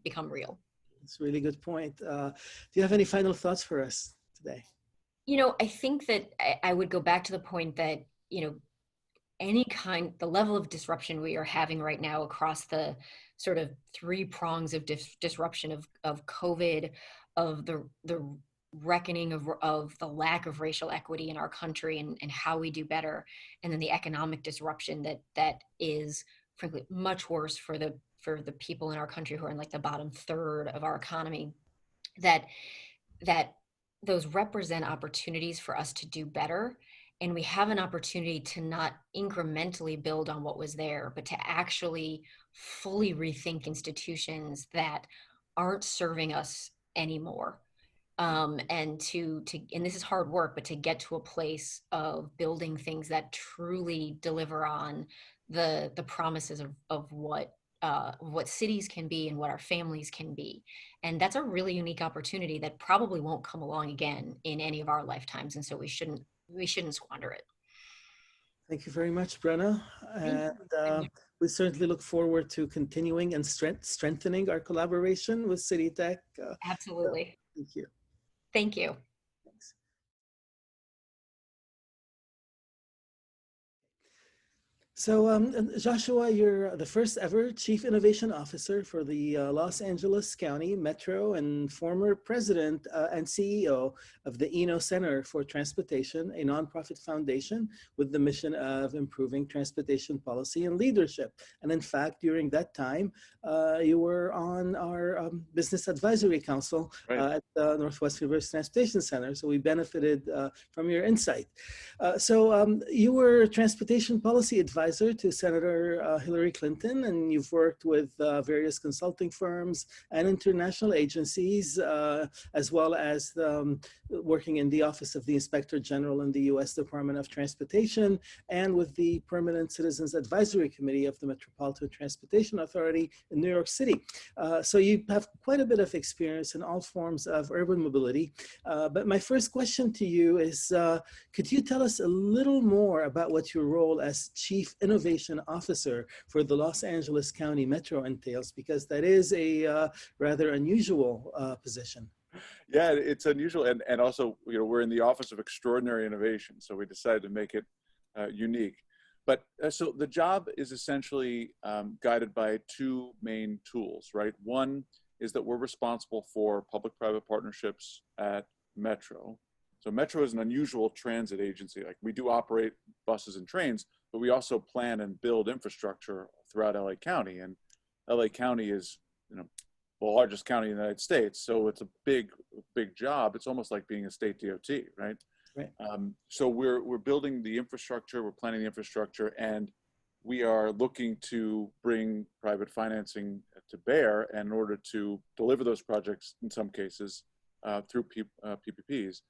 become real. That's a really good point. Do you have any final thoughts for us today? I think that I would go back to the point that, the level of disruption we are having right now across the sort of three prongs of disruption of COVID, of the reckoning of the lack of racial equity in our country and how we do better, and then the economic disruption that is frankly much worse for the people in our country who are in like the bottom third of our economy, that that those represent opportunities for us to do better. And we have an opportunity to not incrementally build on what was there, but to actually fully rethink institutions that aren't serving us anymore. And and this is hard work, but to get to a place of building things that truly deliver on the promises of what cities can be and what our families can be. And that's a really unique opportunity that probably won't come along again in any of our lifetimes. And so we shouldn't squander it. Thank you very much, Brenna. And we certainly look forward to continuing and strengthening our collaboration with CityTech. Absolutely. Thank you. Thank you. Thanks. So Joshua, you're the first ever Chief Innovation Officer for the Los Angeles County Metro and former president and CEO of the Eno Center for Transportation, a nonprofit foundation with the mission of improving transportation policy and leadership. And in fact, during that time, you were on our Business Advisory Council at the Northwest University Transportation Center. So we benefited from your insight. So you were transportation policy advisor to Senator Hillary Clinton, and you've worked with various consulting firms and international agencies, as well as working in the Office of the Inspector General in the U.S. Department of Transportation, and with the Permanent Citizens Advisory Committee of the Metropolitan Transportation Authority in New York City. So you have quite a bit of experience in all forms of urban mobility. But my first question to you is, could you tell us a little more about what your role as Chief Innovation Officer for the Los Angeles County Metro entails, because that is a rather unusual position. Yeah, it's unusual, and also, you know, we're in the Office of Extraordinary Innovation, so we decided to make it unique. But so the job is essentially guided by two main tools, right? One is that we're responsible for public-private partnerships at Metro. So Metro is an unusual transit agency. Like, we do operate buses and trains, but we also plan and build infrastructure throughout LA County. And LA County is, you know, the largest county in the United States. So it's a big job. It's almost like being a state DOT, right? Right. So we're building the infrastructure, we're planning the infrastructure, and we are looking to bring private financing to bear in order to deliver those projects, in some cases, through PPPs.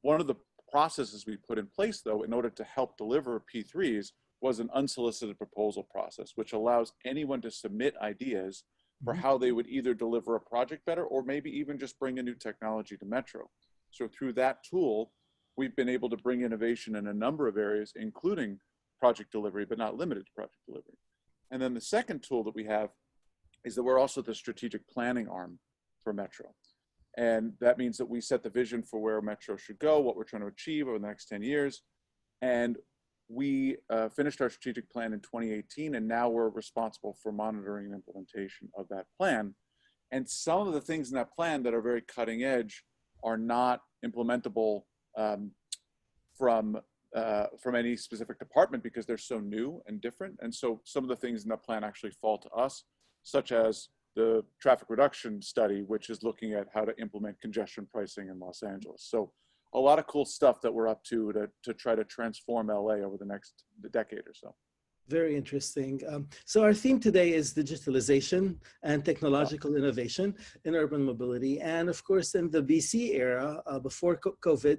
One of the processes we put in place, though, in order to help deliver P3s was an unsolicited proposal process, which allows anyone to submit ideas for how they would either deliver a project better or maybe even just bring a new technology to Metro. So through that tool, we've been able to bring innovation in a number of areas, including project delivery, but not limited to project delivery. And then the second tool that we have is that we're also the strategic planning arm for Metro. And that means that we set the vision for where Metro should go, what we're trying to achieve over the next 10 years. And we finished our strategic plan in 2018, and now we're responsible for monitoring and implementation of that plan. And some of the things in that plan that are very cutting edge are not implementable from any specific department because they're so new and different. And so some of the things in that plan actually fall to us, such as the traffic reduction study, which is looking at how to implement congestion pricing in Los Angeles. So a lot of cool stuff that we're up to try to transform LA over the next decade or so. Very interesting. So our theme today is digitalization and technological innovation in urban mobility. And of course, in the BC era, before COVID,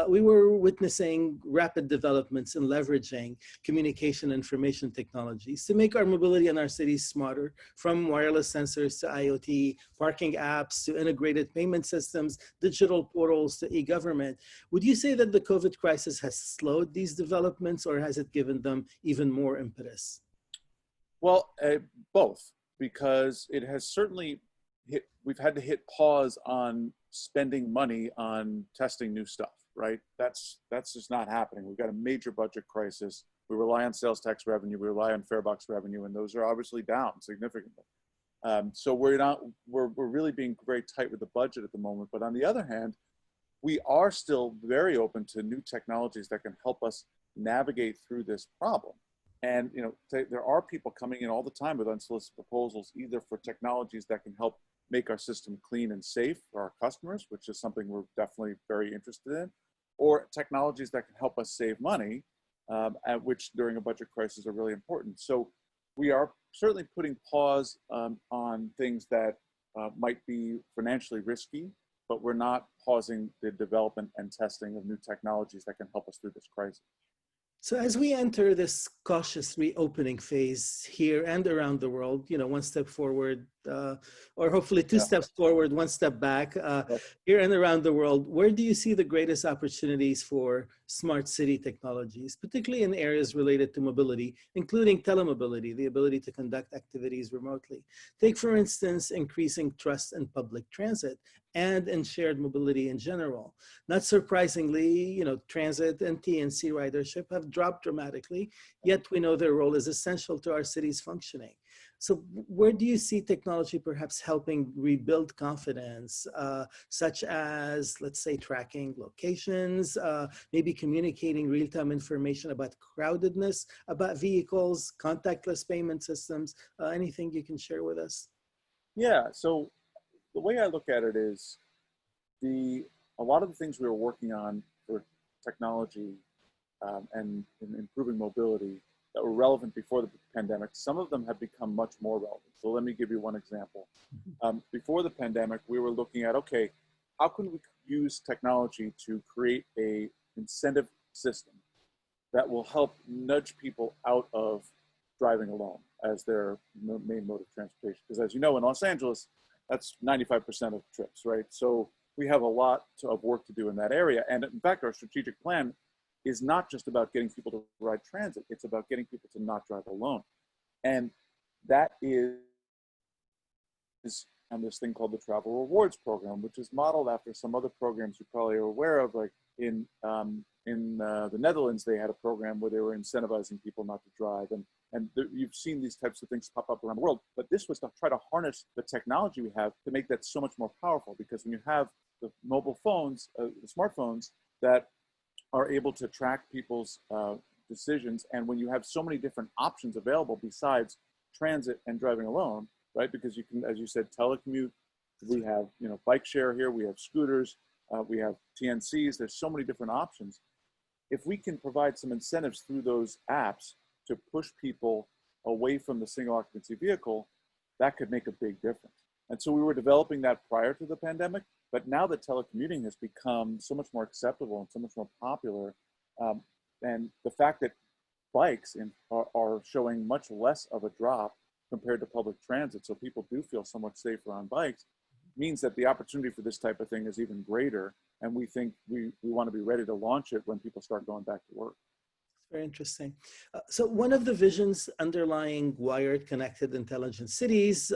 we were witnessing rapid developments in leveraging communication information technologies to make our mobility in our cities smarter, from wireless sensors to IoT, parking apps to integrated payment systems, digital portals to e-government. Would you say that the COVID crisis has slowed these developments, or has it given them even more impetus? Well, both, because it has certainly we've had to hit pause on spending money on testing new stuff, right? That's just not happening. We've got a major budget crisis. We rely on sales tax revenue, we rely on fare box revenue, and those are obviously down significantly. So we're really being very tight with the budget at the moment. But on the other hand, we are still very open to new technologies that can help us navigate through this problem. And there are people coming in all the time with unsolicited proposals, either for technologies that can help make our system clean and safe for our customers, which is something we're definitely very interested in, or technologies that can help us save money, which during a budget crisis are really important. So we are certainly putting pause on things that might be financially risky, but we're not pausing the development and testing of new technologies that can help us through this crisis. So as we enter this cautious reopening phase here and around the world, one step forward, or hopefully two steps forward, one step back, here and around the world, where do you see the greatest opportunities for smart city technologies, particularly in areas related to mobility, including telemobility, the ability to conduct activities remotely? Take, for instance, increasing trust in public transit and in shared mobility in general. Not surprisingly, transit and TNC ridership have dropped dramatically, yet we know their role is essential to our city's functioning. So where do you see technology perhaps helping rebuild confidence, such as, let's say, tracking locations, maybe communicating real-time information about crowdedness, about vehicles, contactless payment systems, anything you can share with us? Yeah, so the way I look at it is a lot of the things we were working on for technology and in improving mobility that were relevant before the pandemic, some of them have become much more relevant. So let me give you one example. Before the pandemic, we were looking at, okay, how can we use technology to create a incentive system that will help nudge people out of driving alone as their main mode of transportation? Because as you know, in Los Angeles, that's 95% of trips, right? So we have a lot of work to do in that area. And in fact, our strategic plan is not just about getting people to ride transit, it's about getting people to not drive alone. And that is on this thing called the Travel Rewards Program, which is modeled after some other programs you probably are aware of. Like in the Netherlands, they had a program where they were incentivizing people not to drive. And you've seen these types of things pop up around the world. But this was to try to harness the technology we have to make that so much more powerful. Because when you have the mobile phones, the smartphones that are able to track people's decisions, and when you have so many different options available besides transit and driving alone, right? Because you can, as you said, telecommute, we have bike share here, we have scooters, we have TNCs, there's so many different options. If we can provide some incentives through those apps to push people away from the single occupancy vehicle, that could make a big difference. And so we were developing that prior to the pandemic, but now that telecommuting has become so much more acceptable and so much more popular, and the fact that bikes are showing much less of a drop compared to public transit, so people do feel somewhat safer on bikes, means that the opportunity for this type of thing is even greater. And we think we want to be ready to launch it when people start going back to work. Very interesting. So one of the visions underlying wired, connected, intelligent cities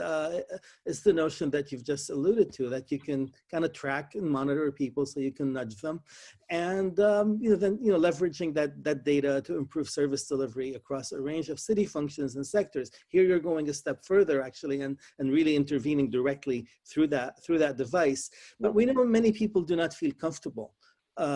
is the notion that you've just alluded to, that you can kind of track and monitor people so you can nudge them. And then leveraging that data to improve service delivery across a range of city functions and sectors. Here you're going a step further, actually, and really intervening directly through that device. But we know many people do not feel comfortable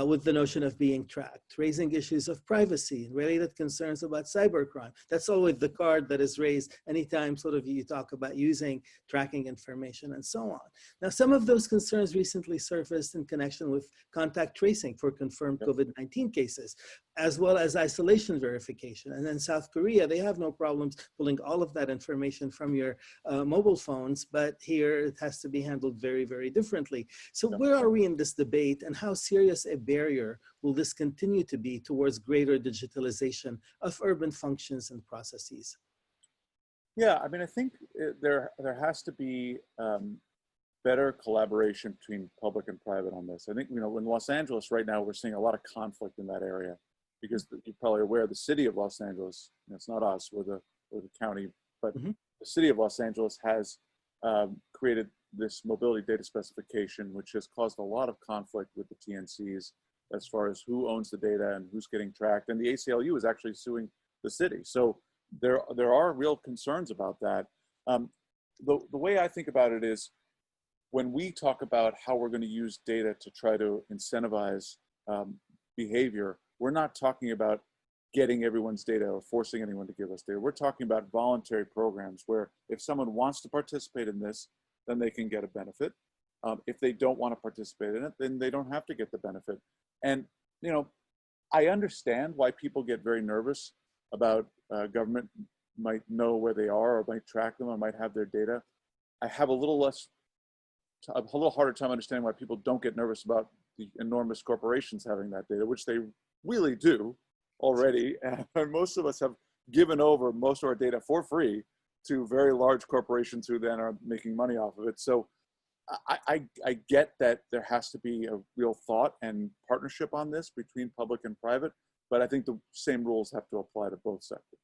with the notion of being tracked, raising issues of privacy and related concerns about cybercrime. That's always the card that is raised anytime sort of you talk about using tracking information and so on. Now, some of those concerns recently surfaced in connection with contact tracing for confirmed COVID-19 cases, as well as isolation verification. And in South Korea, they have no problems pulling all of that information from your mobile phones, but here it has to be handled very, very differently. So where are we in this debate, and how serious a barrier will this continue to be towards greater digitalization of urban functions and processes? Yeah, I mean, I think there has to be better collaboration between public and private on this. I think, in Los Angeles right now, we're seeing a lot of conflict in that area, because you're probably aware the city of Los Angeles, it's not us, we're the county, but the city of Los Angeles has created this mobility data specification, which has caused a lot of conflict with the TNCs as far as who owns the data and who's getting tracked. And the ACLU is actually suing the city. So there are real concerns about that. The way I think about it is, when we talk about how we're going to use data to try to incentivize behavior, we're not talking about getting everyone's data or forcing anyone to give us data. We're talking about voluntary programs where if someone wants to participate in this, then they can get a benefit. If they don't want to participate in it, then they don't have to get the benefit. And, you know, I understand why people get very nervous about government might know where they are or might track them or might have their data. I have a little harder time understanding why people don't get nervous about the enormous corporations having that data, which they really do already. And most of us have given over most of our data for free to very large corporations who then are making money off of it. So I get that there has to be a real thought and partnership on this between public and private, but I think the same rules have to apply to both sectors.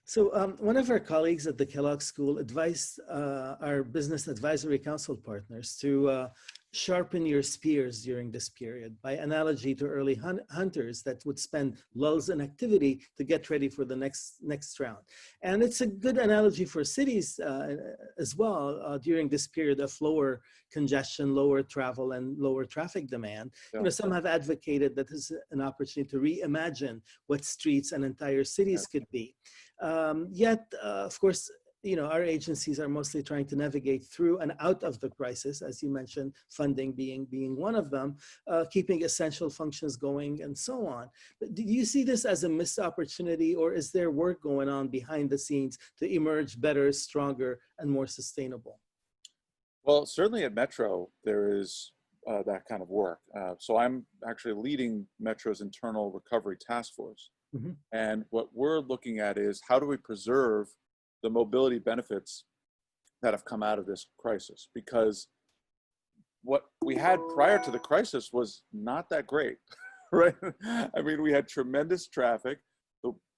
So one of our colleagues at the Kellogg School advised our business advisory council partners to sharpen your spears during this period, by analogy to early hunters that would spend lulls in activity to get ready for the next round. And it's a good analogy for cities as well during this period of lower congestion, lower travel, and lower traffic demand. Yeah. You know, some have advocated that this is an opportunity to reimagine what streets and entire cities could be. Yet, of course, you know, our agencies are mostly trying to navigate through and out of the crisis, as you mentioned, funding being one of them, keeping essential functions going and so on. But do you see this as a missed opportunity, or is there work going on behind the scenes to emerge better, stronger, and more sustainable? Well, certainly at Metro, there is that kind of work. So I'm actually leading Metro's internal recovery task force. Mm-hmm. And what we're looking at is, how do we preserve the mobility benefits that have come out of this crisis? Because what we had prior to the crisis was not that great, right? I mean, we had tremendous traffic,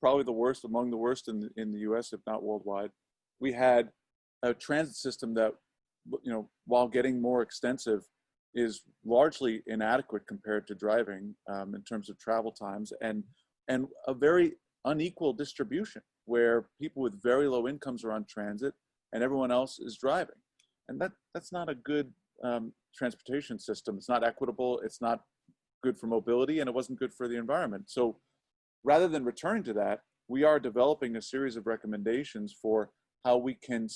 probably the worst, among the worst in the US, if not worldwide. We had a transit system that, you know, while getting more extensive, is largely inadequate compared to driving in terms of travel times, and a very unequal distribution, where people with very low incomes are on transit and everyone else is driving. And that's not a good transportation system. It's not equitable, it's not good for mobility, and it wasn't good for the environment. So rather than returning to that, we are developing a series of recommendations for how we can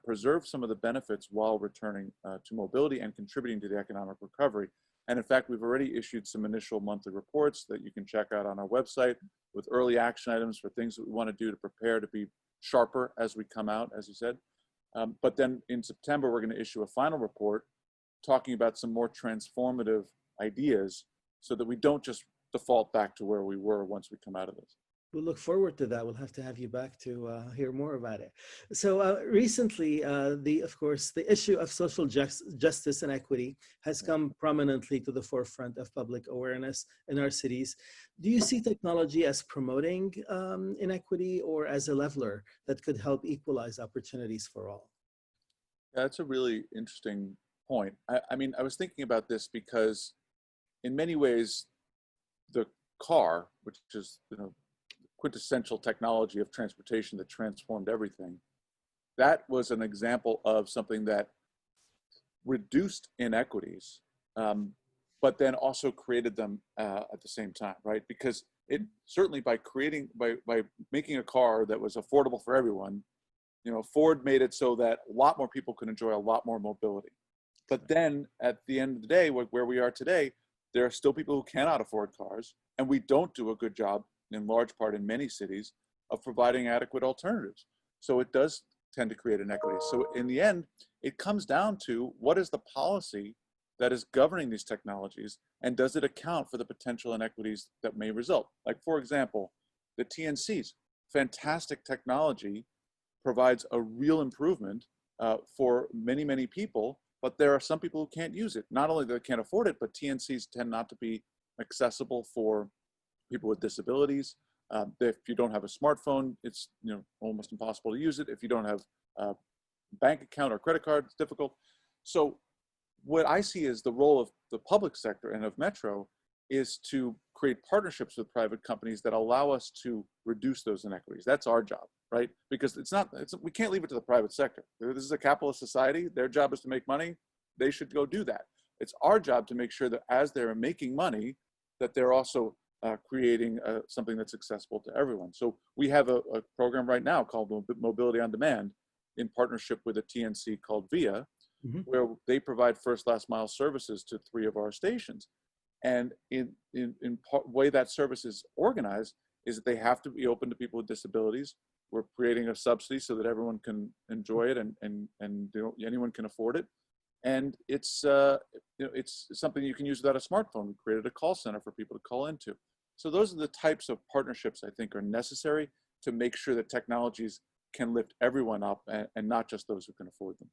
preserve some of the benefits while returning to mobility and contributing to the economic recovery. And in fact, we've already issued some initial monthly reports that you can check out on our website with early action items for things that we want to do to prepare to be sharper as we come out, as you said. But then in September, we're going to issue a final report talking about some more transformative ideas so that we don't just default back to where we were once we come out of this. We'll look forward to that. We'll have to have you back to hear more about it. So recently, of course, the issue of social justice and equity has come prominently to the forefront of public awareness in our cities. Do you see technology as promoting inequity, or as a leveler that could help equalize opportunities for all? That's a really interesting point. I mean, I was thinking about this because in many ways, the car, which is, you know, quintessential technology of transportation that transformed everything, that was an example of something that reduced inequities, but then also created them at the same time, right? Because it certainly, by making a car that was affordable for everyone, you know, Ford made it so that a lot more people could enjoy a lot more mobility. But then at the end of the day, where we are today, there are still people who cannot afford cars, and we don't do a good job, in large part in many cities, of providing adequate alternatives. So it does tend to create inequity. So in the end, it comes down to, what is the policy that is governing these technologies, and does it account for the potential inequities that may result? Like, for example, the TNCs, fantastic technology, provides a real improvement for many, many people, but there are some people who can't use it. Not only that they can't afford it, but TNCs tend not to be accessible for people with disabilities. If you don't have a smartphone, it's, you know, almost impossible to use it. If you don't have a bank account or credit card, it's difficult. So what I see as the role of the public sector and of Metro is to create partnerships with private companies that allow us to reduce those inequities. That's our job, right? Because we can't leave it to the private sector. This is a capitalist society. Their job is to make money. They should go do that. It's our job to make sure that as they're making money, that they're also creating something that's accessible to everyone. So we have a program right now called Mobility on Demand in partnership with a TNC called VIA, where they provide first last mile services to 3 of our stations. And way that service is organized is that they have to be open to people with disabilities. We're creating a subsidy so that everyone can enjoy it and anyone can afford it. And it's it's something you can use without a smartphone. We created a call center for people to call into. So those are the types of partnerships I think are necessary to make sure that technologies can lift everyone up and not just those who can afford them.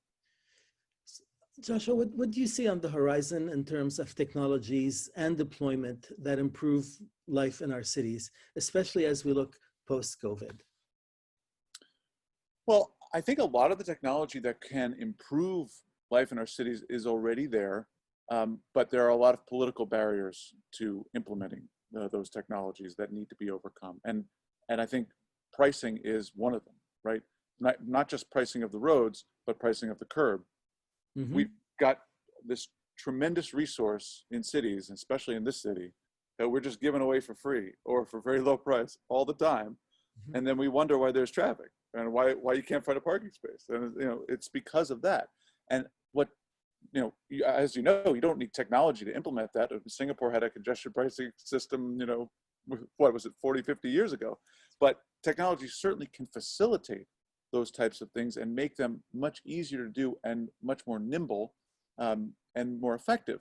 Joshua, what do you see on the horizon in terms of technologies and deployment that improve life in our cities, especially as we look post-COVID? Well, I think a lot of the technology that can improve life in our cities is already there, but there are a lot of political barriers to implementing those technologies that need to be overcome. And I think pricing is one of them, right? Not just pricing of the roads, but pricing of the curb. We've got this tremendous resource in cities, especially in this city, that we're just giving away for free or for very low price all the time. And then we wonder why there's traffic and why you can't find a parking space. And it's because of that. And what, as you know, you don't need technology to implement that. Singapore had a congestion pricing system, what was it, 40, 50 years ago. But technology certainly can facilitate those types of things and make them much easier to do and much more nimble and more effective.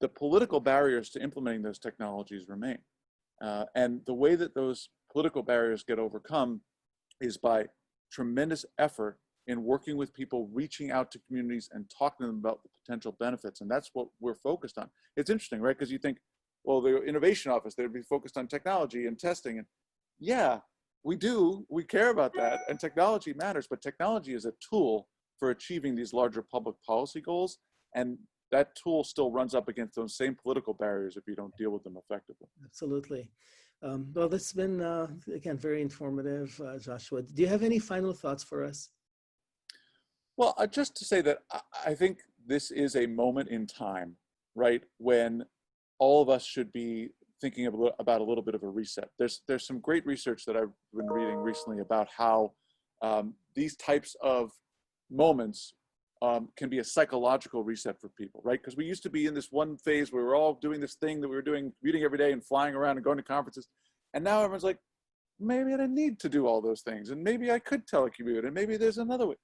The political barriers to implementing those technologies remain. And the way that those political barriers get overcome is by tremendous effort in working with people, reaching out to communities and talking to them about the potential benefits. And that's what we're focused on. It's interesting, right? Because you think, well, the innovation office, they'd be focused on technology and testing. And yeah, we care about that, and technology matters, but technology is a tool for achieving these larger public policy goals, and that tool still runs up against those same political barriers if you don't deal with them effectively. Absolutely. Well, this has been, again, very informative, Joshua. Do you have any final thoughts for us? Well, just to say that I think this is a moment in time, right, when all of us should be thinking about a little bit of a reset. There's some great research that I've been reading recently about how these types of moments can be a psychological reset for people, right? Because we used to be in this one phase where we were all doing this thing that we were doing, commuting every day and flying around and going to conferences. And now everyone's like, maybe I didn't need to do all those things. And maybe I could telecommute, and maybe there's another way.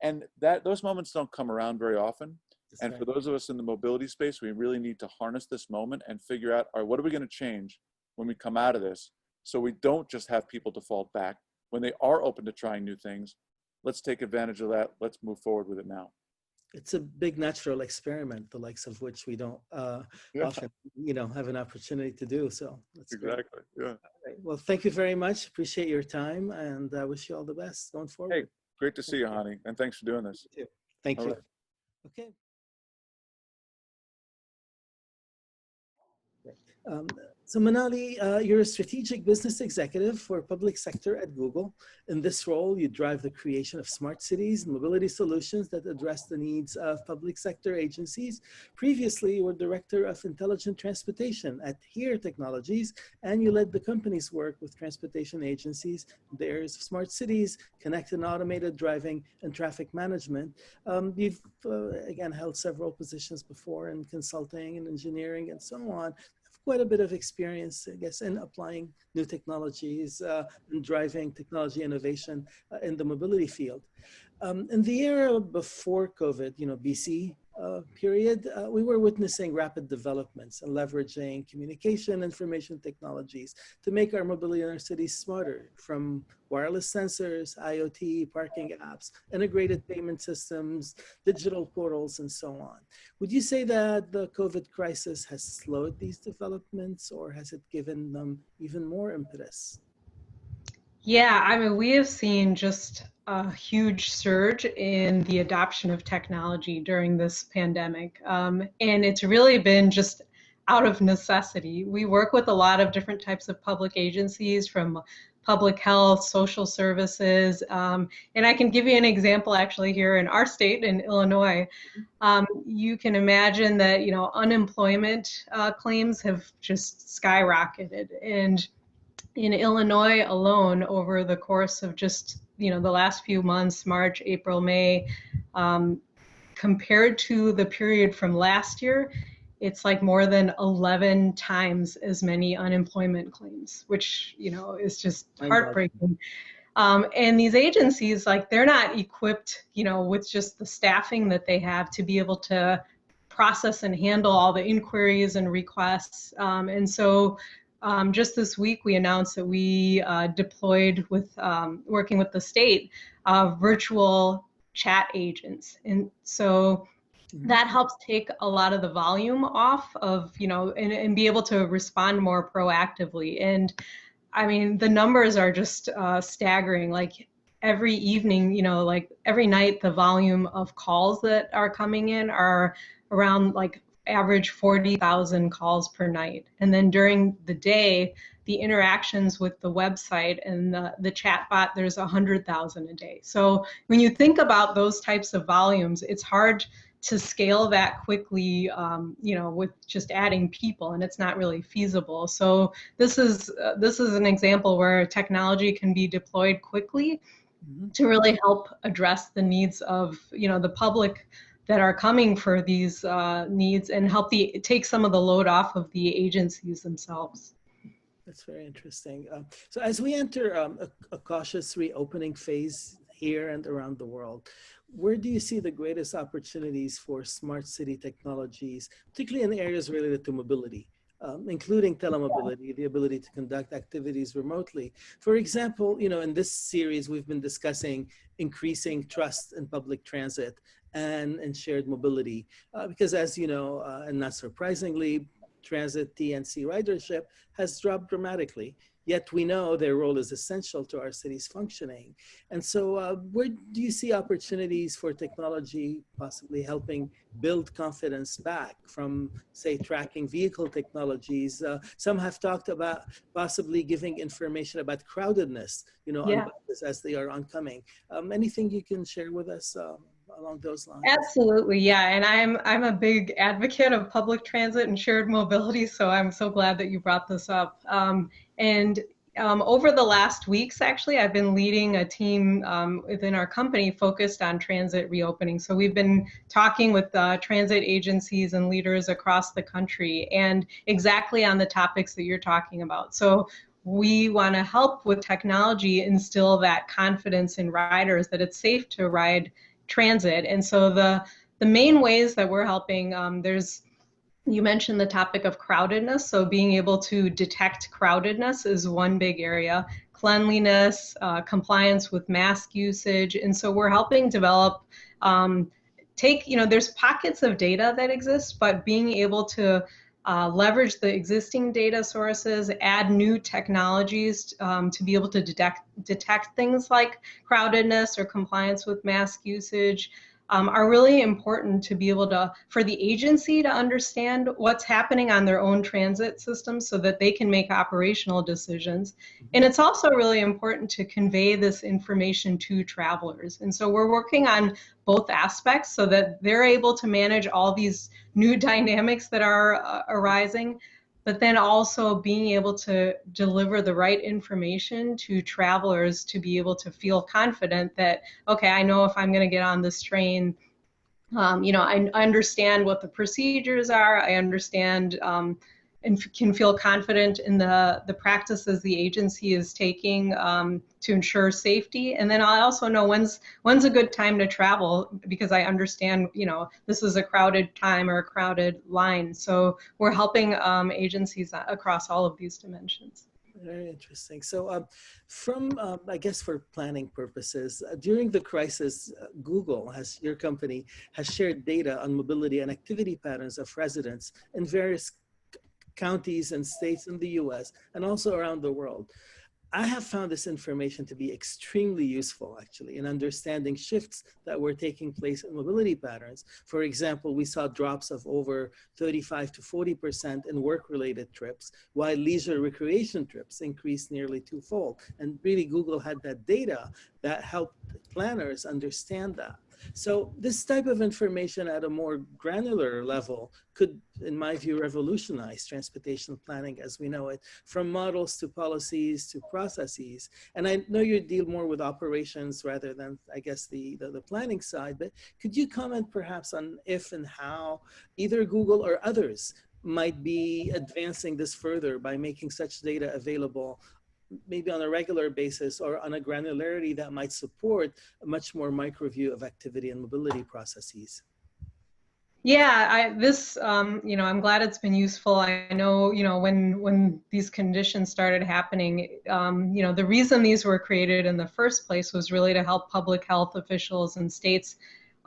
And those moments don't come around very often. And for those of us in the mobility space, we really need to harness this moment and figure out, all right, what are we going to change when we come out of this? So we don't just have people default back. When they are open to trying new things, let's take advantage of that. Let's move forward with it now. It's a big natural experiment, the likes of which we don't often, have an opportunity to do. So that's exactly. Great. Yeah. Right. Well, thank you very much. Appreciate your time, and I wish you all the best going forward. Hey, great to see you, Hani, and thanks for doing this. Thank you. Right. Okay. So Manali, you're a strategic business executive for public sector at Google. In this role, you drive the creation of smart cities and mobility solutions that address the needs of public sector agencies. Previously, you were director of intelligent transportation at HERE Technologies, and you led the company's work with transportation agencies in the areas of smart cities, connected and automated driving, and traffic management. You've, again, held several positions before in consulting and engineering and so on. Quite a bit of experience, I guess, in applying new technologies and driving technology innovation in the mobility field. In the era before COVID, BC period, we were witnessing rapid developments and leveraging communication information technologies to make our mobility in our cities smarter, from wireless sensors, IoT, parking apps, integrated payment systems, digital portals, and so on. Would you say that the COVID crisis has slowed these developments, or has it given them even more impetus? Yeah, I mean, we have seen just a huge surge in the adoption of technology during this pandemic. And it's really been just out of necessity. We work with a lot of different types of public agencies, from public health, social services. And I can give you an example actually here in our state, in Illinois. You can imagine that, you know, unemployment claims have just skyrocketed. And in Illinois alone, over the course of just, you know, the last few months, March, April, May, compared to the period from last year, it's like more than 11 times as many unemployment claims, which, you know, is just heartbreaking. And these agencies, like, they're not equipped, you know, with just the staffing that they have to be able to process and handle all the inquiries and requests. And so just this week, we announced that we deployed with, working with the state, virtual chat agents. And so that helps take a lot of the volume off of, you know, and be able to respond more proactively. And I mean, the numbers are just staggering. Like every evening, you know, like every night, the volume of calls that are coming in are around like average 40,000 calls per night. And then during the day, the interactions with the website and the chat bot, there's 100,000 a day. So when you think about those types of volumes, it's hard to scale that quickly, you know, with just adding people, and it's not really feasible. So this is an example where technology can be deployed quickly to really help address the needs of, you know, the public that are coming for these needs, and help take some of the load off of the agencies themselves. That's very interesting. So as we enter a cautious reopening phase here and around the world, where do you see the greatest opportunities for smart city technologies, particularly in the areas related to mobility, including telemobility, the ability to conduct activities remotely? For example, you know, in this series, we've been discussing increasing trust in public transit and shared mobility, because as you know, and not surprisingly, transit TNC ridership has dropped dramatically. Yet we know their role is essential to our city's functioning. And so where do you see opportunities for technology possibly helping build confidence back from, say, tracking vehicle technologies? Some have talked about possibly giving information about crowdedness, you know, on buses as they are oncoming. Anything you can share with us along those lines? Absolutely, yeah. And I'm a big advocate of public transit and shared mobility, so I'm so glad that you brought this up. Over the last weeks, actually, I've been leading a team within our company focused on transit reopening. So we've been talking with transit agencies and leaders across the country, and exactly on the topics that you're talking about. So we want to help with technology instill that confidence in riders that it's safe to ride transit. And so the main ways that we're helping, you mentioned the topic of crowdedness. So being able to detect crowdedness is one big area. Cleanliness, compliance with mask usage. And so we're helping develop, there's pockets of data that exist, but being able to leverage the existing data sources, add new technologies to be able to detect things like crowdedness or compliance with mask usage, are really important to be able to, for the agency to understand what's happening on their own transit system so that they can make operational decisions. And it's also really important to convey this information to travelers. And so we're working on both aspects so that they're able to manage all these new dynamics that are arising, but then also being able to deliver the right information to travelers to be able to feel confident that, okay, I know if I'm going to get on this train, I understand what the procedures are, I understand and can feel confident in the practices the agency is taking to ensure safety. And then I also know when's a good time to travel, because I understand, this is a crowded time or a crowded line. So we're helping agencies across all of these dimensions. Very interesting. So I guess for planning purposes, during the crisis, your company has shared data on mobility and activity patterns of residents in various counties and states in the US and also around the world. I have found this information to be extremely useful, actually, in understanding shifts that were taking place in mobility patterns. For example, we saw drops of over 35 to 40% in work-related trips, while leisure recreation trips increased nearly twofold. And really, Google had that data that helped planners understand that. So this type of information at a more granular level could, in my view, revolutionize transportation planning as we know it, from models to policies to processes. And I know you deal more with operations rather than, I guess, the planning side, but could you comment perhaps on if and how either Google or others might be advancing this further by making such data available maybe on a regular basis or on a granularity that might support a much more micro view of activity and mobility processes? Yeah, I'm glad it's been useful. I know, when these conditions started happening, the reason these were created in the first place was really to help public health officials and states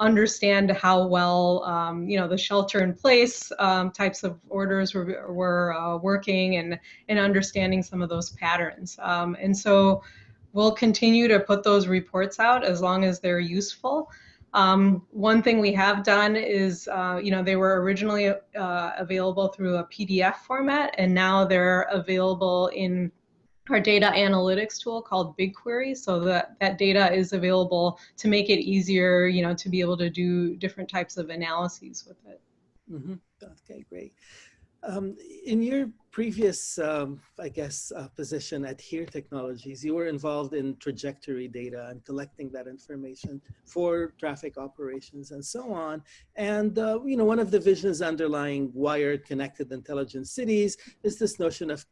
understand how well, the shelter-in-place types of orders were working and understanding some of those patterns. And so we'll continue to put those reports out as long as they're useful. One thing we have done is, they were originally available through a PDF format, and now they're available in our data analytics tool called BigQuery, so that data is available to make it easier, to be able to do different types of analyses with it. Mm-hmm. Okay, great. In your previous, position at Here Technologies, you were involved in trajectory data and collecting that information for traffic operations and so on. And, one of the visions underlying wired, connected, intelligent cities is this notion of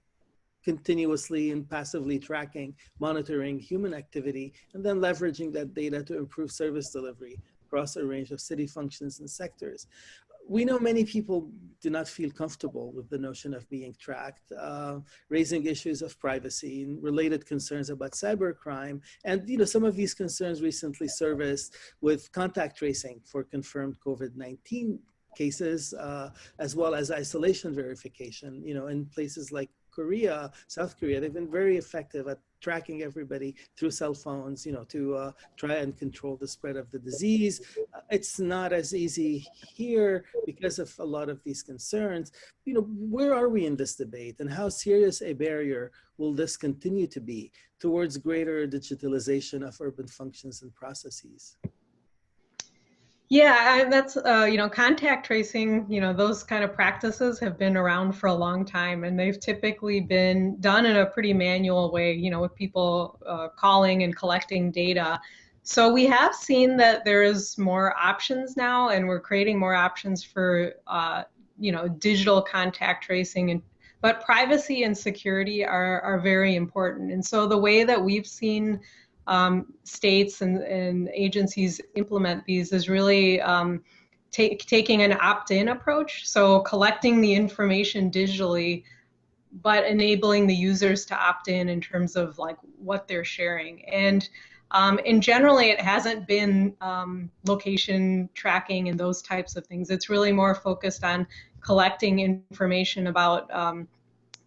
continuously and passively tracking, monitoring human activity, and then leveraging that data to improve service delivery across a range of city functions and sectors. We know many people do not feel comfortable with the notion of being tracked, raising issues of privacy and related concerns about cybercrime. And some of these concerns recently surfaced with contact tracing for confirmed COVID-19 cases, as well as isolation verification. In places like South Korea, they've been very effective at tracking everybody through cell phones, to try and control the spread of the disease. It's not as easy here because of a lot of these concerns. Where are we in this debate, and how serious a barrier will this continue to be towards greater digitalization of urban functions and processes? Yeah, that's, contact tracing, those kind of practices have been around for a long time, and they've typically been done in a pretty manual way, with people calling and collecting data. So we have seen that there is more options now, and we're creating more options for, digital contact tracing. But privacy and security are very important. And so the way that we've seen states and agencies implement these is really taking an opt-in approach. So collecting the information digitally, but enabling the users to opt in terms of like what they're sharing. And generally, it hasn't been location tracking and those types of things. It's really more focused on collecting information about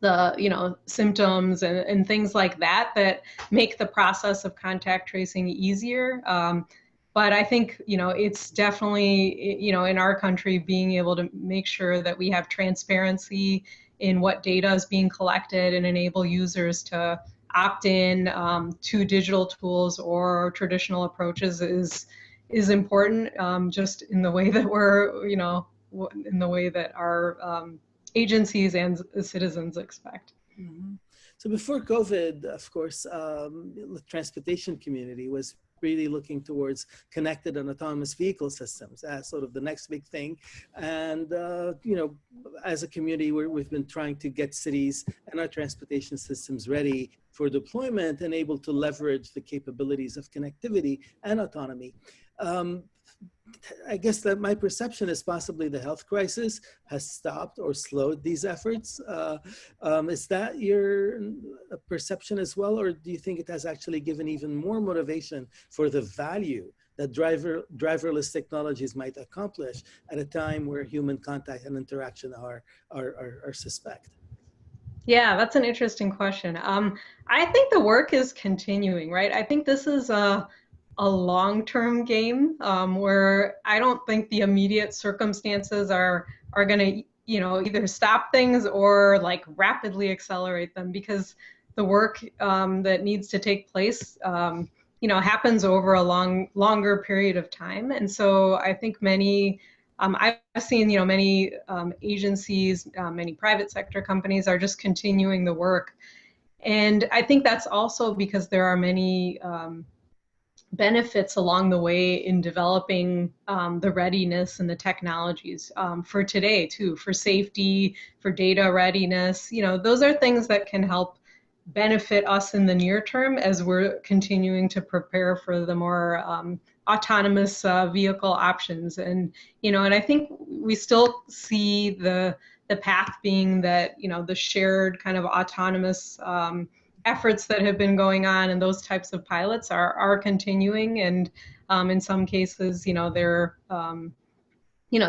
the symptoms and things like that make the process of contact tracing easier. But I think it's definitely in our country being able to make sure that we have transparency in what data is being collected and enable users to opt in to digital tools or traditional approaches is important. Just in the way that we're in the way that our agencies and citizens expect. Mm-hmm. So before COVID, of course, the transportation community was really looking towards connected and autonomous vehicle systems as sort of the next big thing. And, as a community, we've been trying to get cities and our transportation systems ready for deployment and able to leverage the capabilities of connectivity and autonomy. I guess that my perception is possibly the health crisis has stopped or slowed these efforts. Is that your perception as well, or do you think it has actually given even more motivation for the value that driverless technologies might accomplish at a time where human contact and interaction are suspect? Yeah, that's an interesting question. I think the work is continuing, right? I think this is a long-term game where I don't think the immediate circumstances are going to, either stop things or like rapidly accelerate them, because the work that needs to take place, happens over a longer period of time. And so I think I've seen, many agencies, many private sector companies are just continuing the work. And I think that's also because there are many benefits along the way in developing the readiness and the technologies for today too, for safety, for data readiness. Those are things that can help benefit us in the near term as we're continuing to prepare for the more autonomous vehicle options. And I think we still see the path being that the shared kind of autonomous efforts that have been going on and those types of pilots are continuing. And in some cases, they're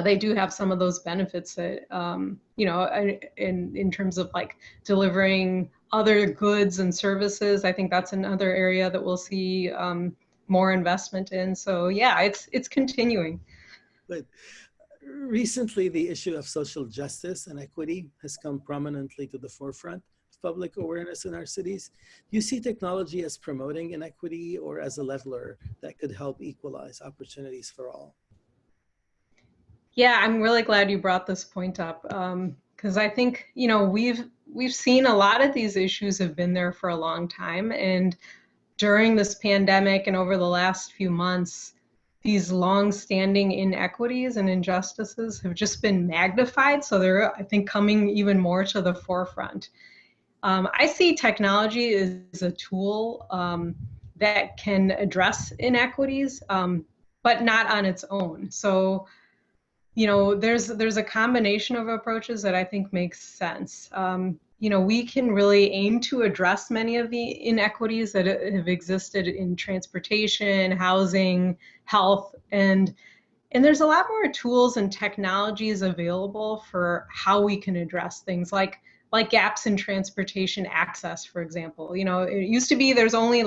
they do have some of those benefits that in terms of like delivering other goods and services. I think that's another area that we'll see more investment in. So yeah, it's continuing. But recently, the issue of social justice and equity has come prominently to the forefront of public awareness in our cities. Do you see technology as promoting inequity or as a leveler that could help equalize opportunities for all? Yeah, I'm really glad you brought this point up, because I think we've seen a lot of these issues have been there for a long time, and during this pandemic and over the last few months, these long-standing inequities and injustices have just been magnified. So they're, I think, coming even more to the forefront. I see technology as a tool that can address inequities, but not on its own. So there's a combination of approaches that I think makes sense. We can really aim to address many of the inequities that have existed in transportation, housing, health, and there's a lot more tools and technologies available for how we can address things like gaps in transportation access, for example. It used to be there's only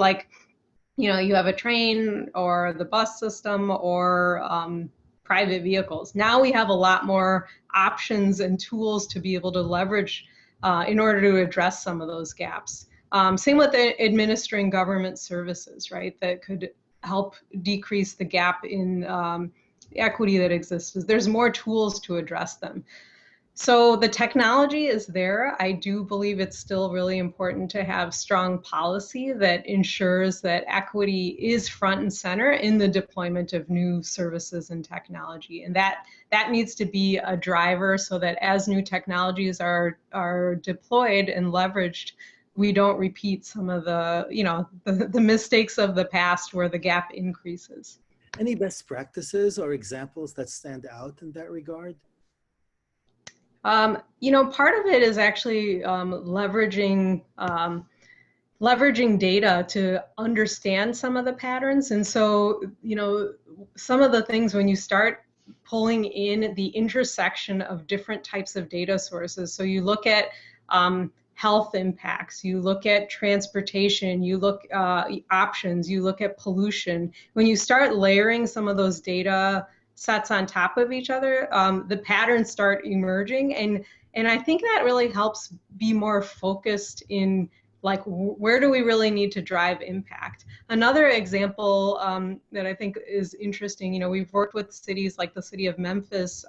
you have a train or the bus system or private vehicles. Now we have a lot more options and tools to be able to leverage in order to address some of those gaps. Same with administering government services, right? That could help decrease the gap in equity that exists. There's more tools to address them. So the technology is there. I do believe it's still really important to have strong policy that ensures that equity is front and center in the deployment of new services and technology. And that needs to be a driver so that as new technologies are deployed and leveraged, we don't repeat some of the mistakes of the past where the gap increases. Any best practices or examples that stand out in that regard? Part of it is actually leveraging data to understand some of the patterns. And so, some of the things when you start pulling in the intersection of different types of data sources. So you look at health impacts, you look at transportation, you look options, you look at pollution. When you start layering some of those data sets on top of each other, the patterns start emerging, and I think that really helps be more focused in where do we really need to drive impact. Another example that I think is interesting, we've worked with cities like the city of Memphis,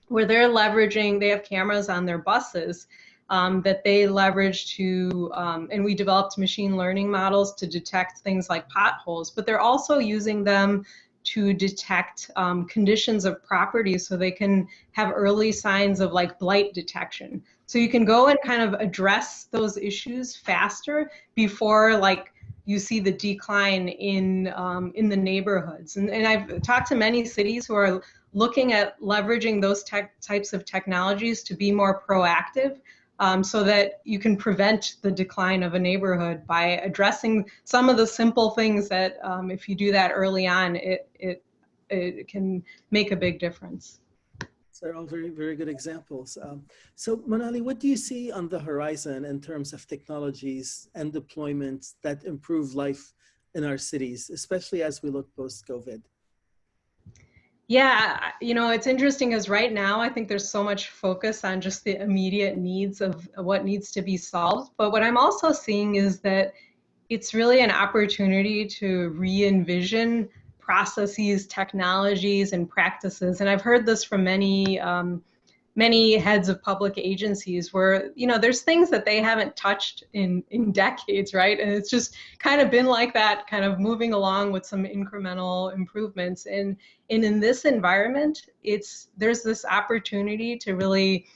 where they have cameras on their buses that they leverage to, and we developed machine learning models to detect things like potholes, but they're also using them to detect conditions of property so they can have early signs of blight detection. So you can go and kind of address those issues faster before you see the decline in the neighborhoods. And I've talked to many cities who are looking at leveraging those types of technologies to be more proactive, so that you can prevent the decline of a neighborhood by addressing some of the simple things that if you do that early on, it can make a big difference. Those are all very, very good examples. So Manali, what do you see on the horizon in terms of technologies and deployments that improve life in our cities, especially as we look post-COVID? Yeah, it's interesting because right now I think there's so much focus on just the immediate needs of what needs to be solved. But what I'm also seeing is that it's really an opportunity to re-envision processes, technologies, and practices. And I've heard this from many heads of public agencies where, there's things that they haven't touched in decades, right? And it's just kind of been like that, kind of moving along with some incremental improvements. And in this environment, there's this opportunity to really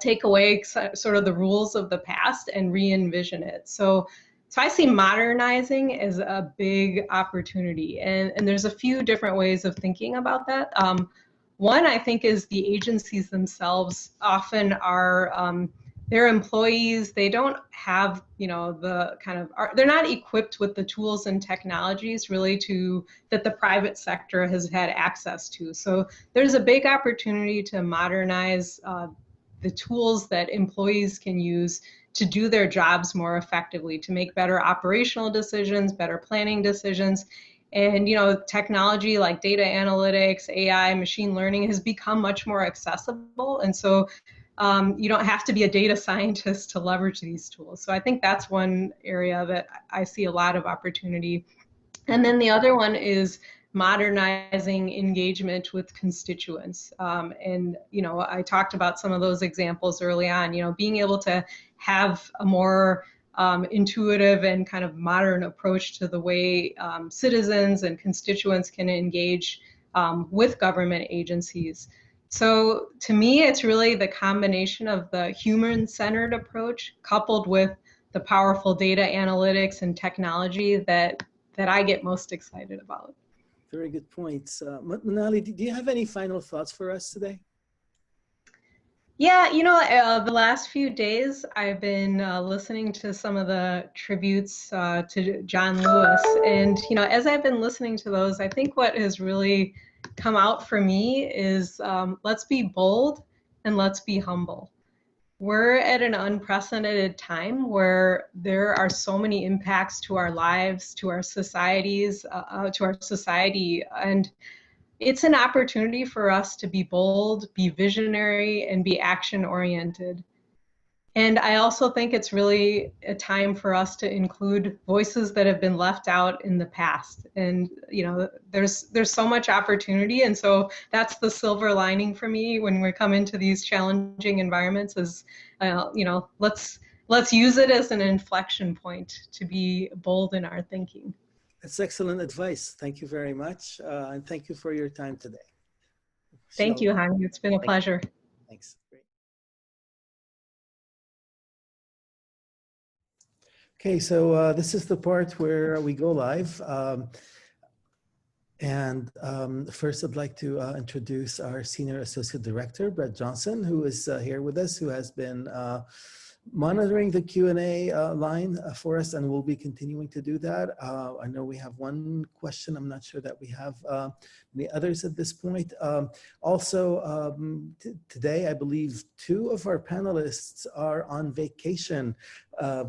take away sort of the rules of the past and re-envision it. So I see modernizing as a big opportunity. And there's a few different ways of thinking about that. One, I think, is the agencies themselves often are, their employees, they don't have, they're not equipped with the tools and technologies really that the private sector has had access to. So there's a big opportunity to modernize the tools that employees can use to do their jobs more effectively, to make better operational decisions, better planning decisions. And, technology like data analytics, AI, machine learning has become much more accessible. And so you don't have to be a data scientist to leverage these tools. So I think that's one area that I see a lot of opportunity. And then the other one is modernizing engagement with constituents. And, I talked about some of those examples early on, being able to have a more intuitive and kind of modern approach to the way citizens and constituents can engage with government agencies. So to me, it's really the combination of the human-centered approach coupled with the powerful data analytics and technology that I get most excited about. Very good points. Manali, do you have any final thoughts for us today? Yeah, the last few days I've been listening to some of the tributes to John Lewis. And, as I've been listening to those, I think what has really come out for me is let's be bold and let's be humble. We're at an unprecedented time where there are so many impacts to our lives, to our societies, to our society. And it's an opportunity for us to be bold, be visionary, and be action-oriented. And I also think it's really a time for us to include voices that have been left out in the past. And, there's so much opportunity. And so that's the silver lining for me when we come into these challenging environments is, let's use it as an inflection point to be bold in our thinking. That's excellent advice. Thank you very much. And thank you for your time today. Thank you, Hani. It's been a pleasure. Thanks. Great. Okay, so this is the part where we go live. First, I'd like to introduce our Senior Associate Director, Brett Johnson, who is here with us, who has been monitoring the Q&A line for us, and we'll be continuing to do that. I know we have one question. I'm not sure that we have any others at this point. Today, I believe 2 of our panelists are on vacation.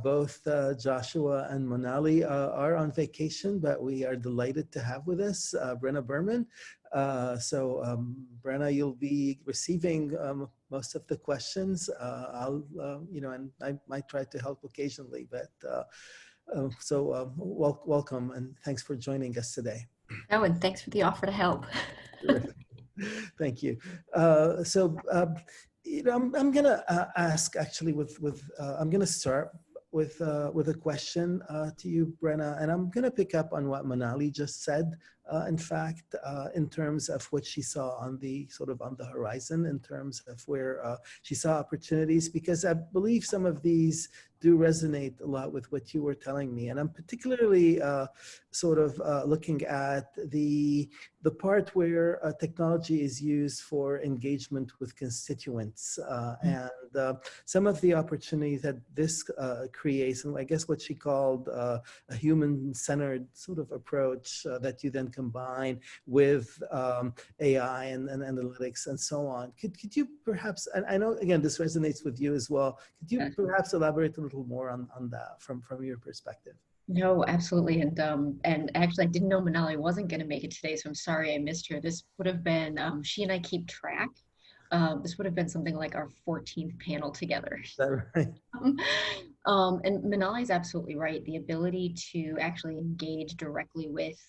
Both Joshua and Manali are on vacation, but we are delighted to have with us Brenna Berman. Brenna, you'll be receiving most of the questions. And I might try to help occasionally, but welcome and thanks for joining us today. Oh, and thanks for the offer to help. Thank you. I'm gonna ask actually I'm gonna start with a question to you, Brenna, and I'm gonna pick up on what Manali just said. In fact, in terms of what she saw on the horizon, in terms of where she saw opportunities, because I believe some of these do resonate a lot with what you were telling me. And I'm particularly looking at the part where technology is used for engagement with constituents and some of the opportunities that this creates, and I guess what she called a human-centered sort of approach that you then combine with AI and analytics and so on. Could you perhaps, and I know, again, this resonates with you as well, could you perhaps elaborate a little more on that from your perspective? No, absolutely. And actually, I didn't know Manali wasn't going to make it today, so I'm sorry I missed her. This would have been, she and I keep track. This would have been something like our 14th panel together. Is that right? And Manali's absolutely right. The ability to actually engage directly with,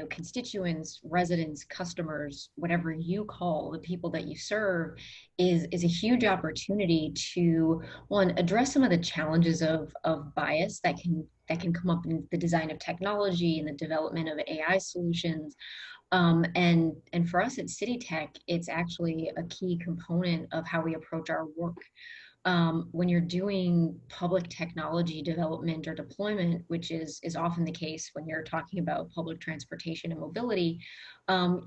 constituents, residents, customers, whatever you call the people that you serve, is a huge opportunity to, one, address some of the challenges of bias that can come up in the design of technology and the development of AI solutions. And for us at CityTech, it's actually a key component of how we approach our work. When you're doing public technology development or deployment, which is often the case when you're talking about public transportation and mobility,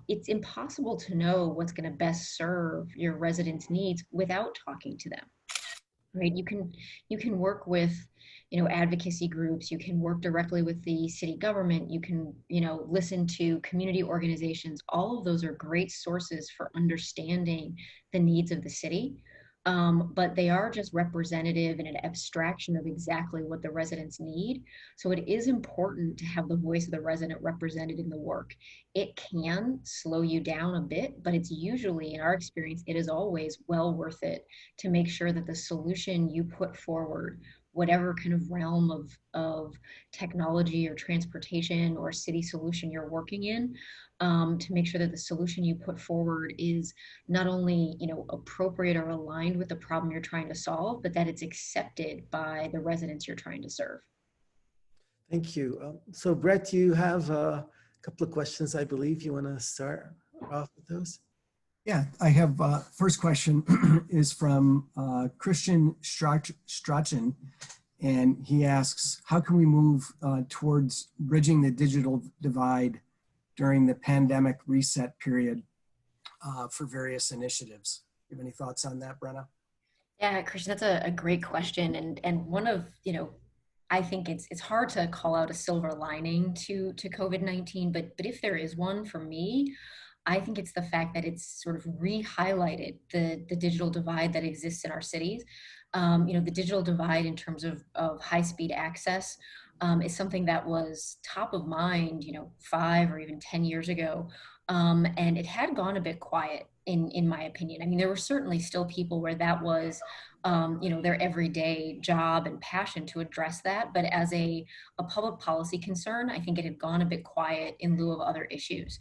it's impossible to know what's going to best serve your residents' needs without talking to them. Right? You can work with advocacy groups, you can work directly with the city government, you can listen to community organizations. All of those are great sources for understanding the needs of the city. But they are just representative and an abstraction of exactly what the residents need. So it is important to have the voice of the resident represented in the work. It can slow you down a bit, but it's usually, in our experience, it is always well worth it to make sure that the solution you put forward, whatever kind of realm of technology or transportation or city solution you're working in, to make sure that the solution you put forward is not only appropriate or aligned with the problem you're trying to solve, but that it's accepted by the residents you're trying to serve. Thank you. So Brett, you have a couple of questions, I believe. You want to start off with those? Yeah, I have first question is from Christian Strachan, and he asks, how can we move towards bridging the digital divide during the pandemic reset period for various initiatives? You have any thoughts on that, Brenna? Yeah, Christian, that's a great question. And one of, I think it's hard to call out a silver lining to COVID-19, but if there is one for me, I think it's the fact that it's sort of re-highlighted the digital divide that exists in our cities. The digital divide in terms of high-speed access is something that was top of mind, 5 or even 10 years ago. And it had gone a bit quiet in my opinion. I mean, there were certainly still people where that was, their everyday job and passion to address that. But as a public policy concern, I think it had gone a bit quiet in lieu of other issues.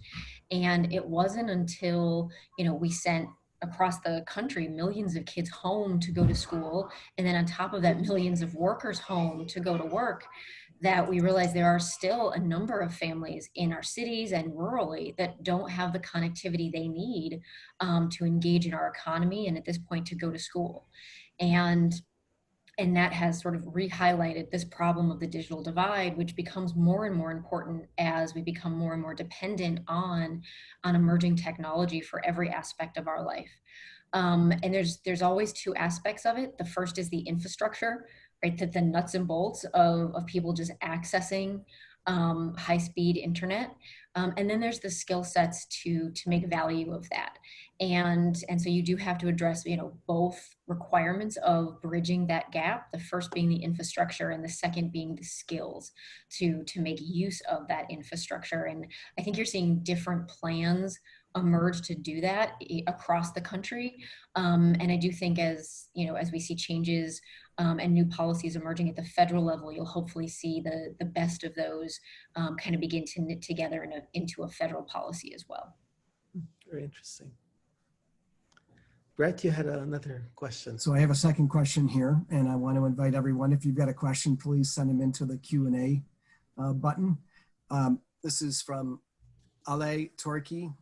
And it wasn't until, we sent across the country millions of kids home to go to school, and then on top of that, millions of workers home to go to work, that we realize there are still a number of families in our cities and rurally that don't have the connectivity they need to engage in our economy, and at this point to go to school. And that has sort of re-highlighted this problem of the digital divide, which becomes more and more important as we become more and more dependent on emerging technology for every aspect of our life. And there's always two aspects of it. The first is the infrastructure, right? That the nuts and bolts of people just accessing high-speed internet. And then there's the skill sets to make value of that. And so you do have to address, both requirements of bridging that gap, the first being the infrastructure and the second being the skills to make use of that infrastructure. And I think you're seeing different plans emerge to do that across the country. And I do think as we see changes and new policies emerging at the federal level, you'll hopefully see the best of those kind of begin to knit together into a federal policy as well. Very interesting. Brett, you had another question. So I have a second question here, and I want to invite everyone, if you've got a question, please send them into the Q&A button. This is from Ale Torki,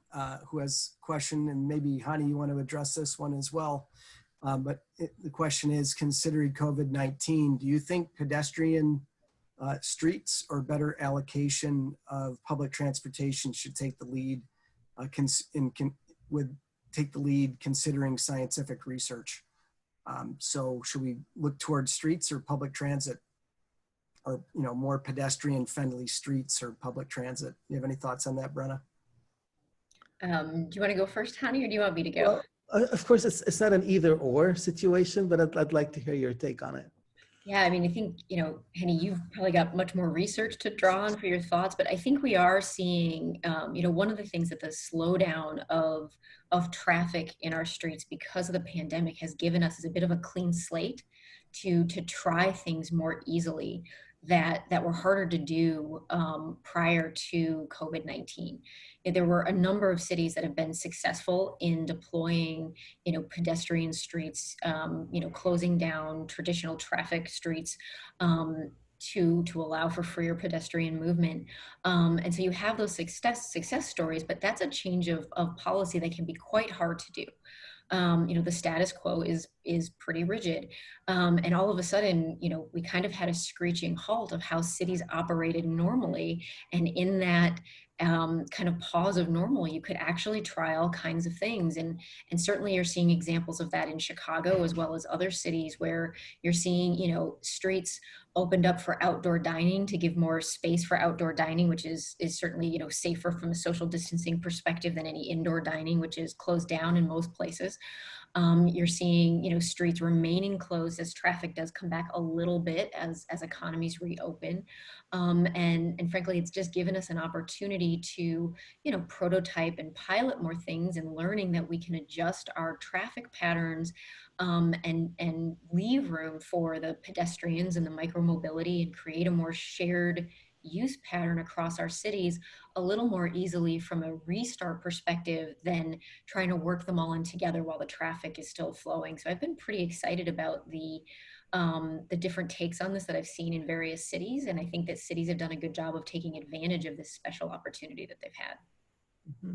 who has a question, and maybe Hani, you want to address this one as well. But the question is, considering COVID-19, do you think pedestrian streets or better allocation of public transportation should take the lead considering scientific research? So should we look towards streets or public transit? or more pedestrian friendly streets or public transit. You have any thoughts on that, Brenna? Do you want to go first, Hani, or do you want me to go? Well, of course, it's not an either or situation, but I'd like to hear your take on it. Yeah, I mean, I think, Henny, you've probably got much more research to draw on for your thoughts, but I think we are seeing, one of the things that the slowdown of traffic in our streets because of the pandemic has given us is a bit of a clean slate to try things more easily that were harder to do prior to COVID-19. There were a number of cities that have been successful in deploying, pedestrian streets, closing down traditional traffic streets to allow for freer pedestrian movement. And so you have those success stories, but that's a change of policy that can be quite hard to do. The status quo is pretty rigid. And all of a sudden, we kind of had a screeching halt of how cities operated normally. And in that kind of pause of normal, you could actually try all kinds of things. And certainly you're seeing examples of that in Chicago as well as other cities where you're seeing, streets opened up for outdoor dining to give more space for outdoor dining, which is certainly, safer from a social distancing perspective than any indoor dining, which is closed down in most places. You're seeing, streets remaining closed as traffic does come back a little bit as economies reopen. And frankly, it's just given us an opportunity to, prototype and pilot more things and learning that we can adjust our traffic patterns and leave room for the pedestrians and the micromobility and create a more shared use pattern across our cities a little more easily from a restart perspective than trying to work them all in together while the traffic is still flowing. So I've been pretty excited about the different takes on this that I've seen in various cities. And I think that cities have done a good job of taking advantage of this special opportunity that they've had. Mm-hmm.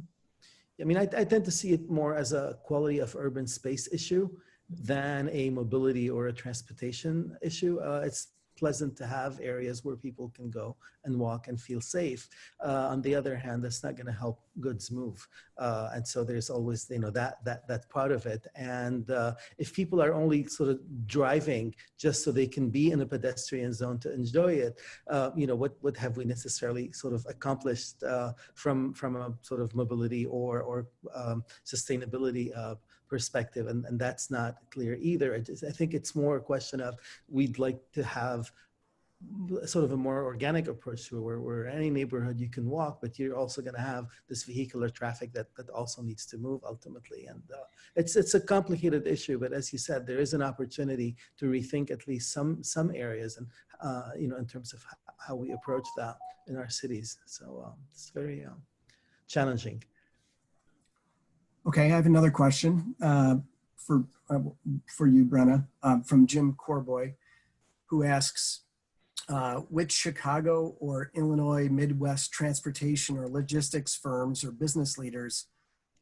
I mean, I tend to see it more as a quality of urban space issue than a mobility or a transportation issue. It's pleasant to have areas where people can go and walk and feel safe. On the other hand, that's not going to help goods move. And so there's always, that part of it. And if people are only sort of driving just so they can be in a pedestrian zone to enjoy it, what have we necessarily sort of accomplished from a sort of mobility or sustainability perspective, and that's not clear either. I think it's more a question of we'd like to have sort of a more organic approach to it, where any neighborhood you can walk, but you're also going to have this vehicular traffic that also needs to move ultimately. And it's a complicated issue, but as you said, there is an opportunity to rethink at least some areas, and in terms of how we approach that in our cities. So it's very challenging. Okay, I have another question for you, Brenna, from Jim Corboy, who asks, which Chicago or Illinois Midwest transportation or logistics firms or business leaders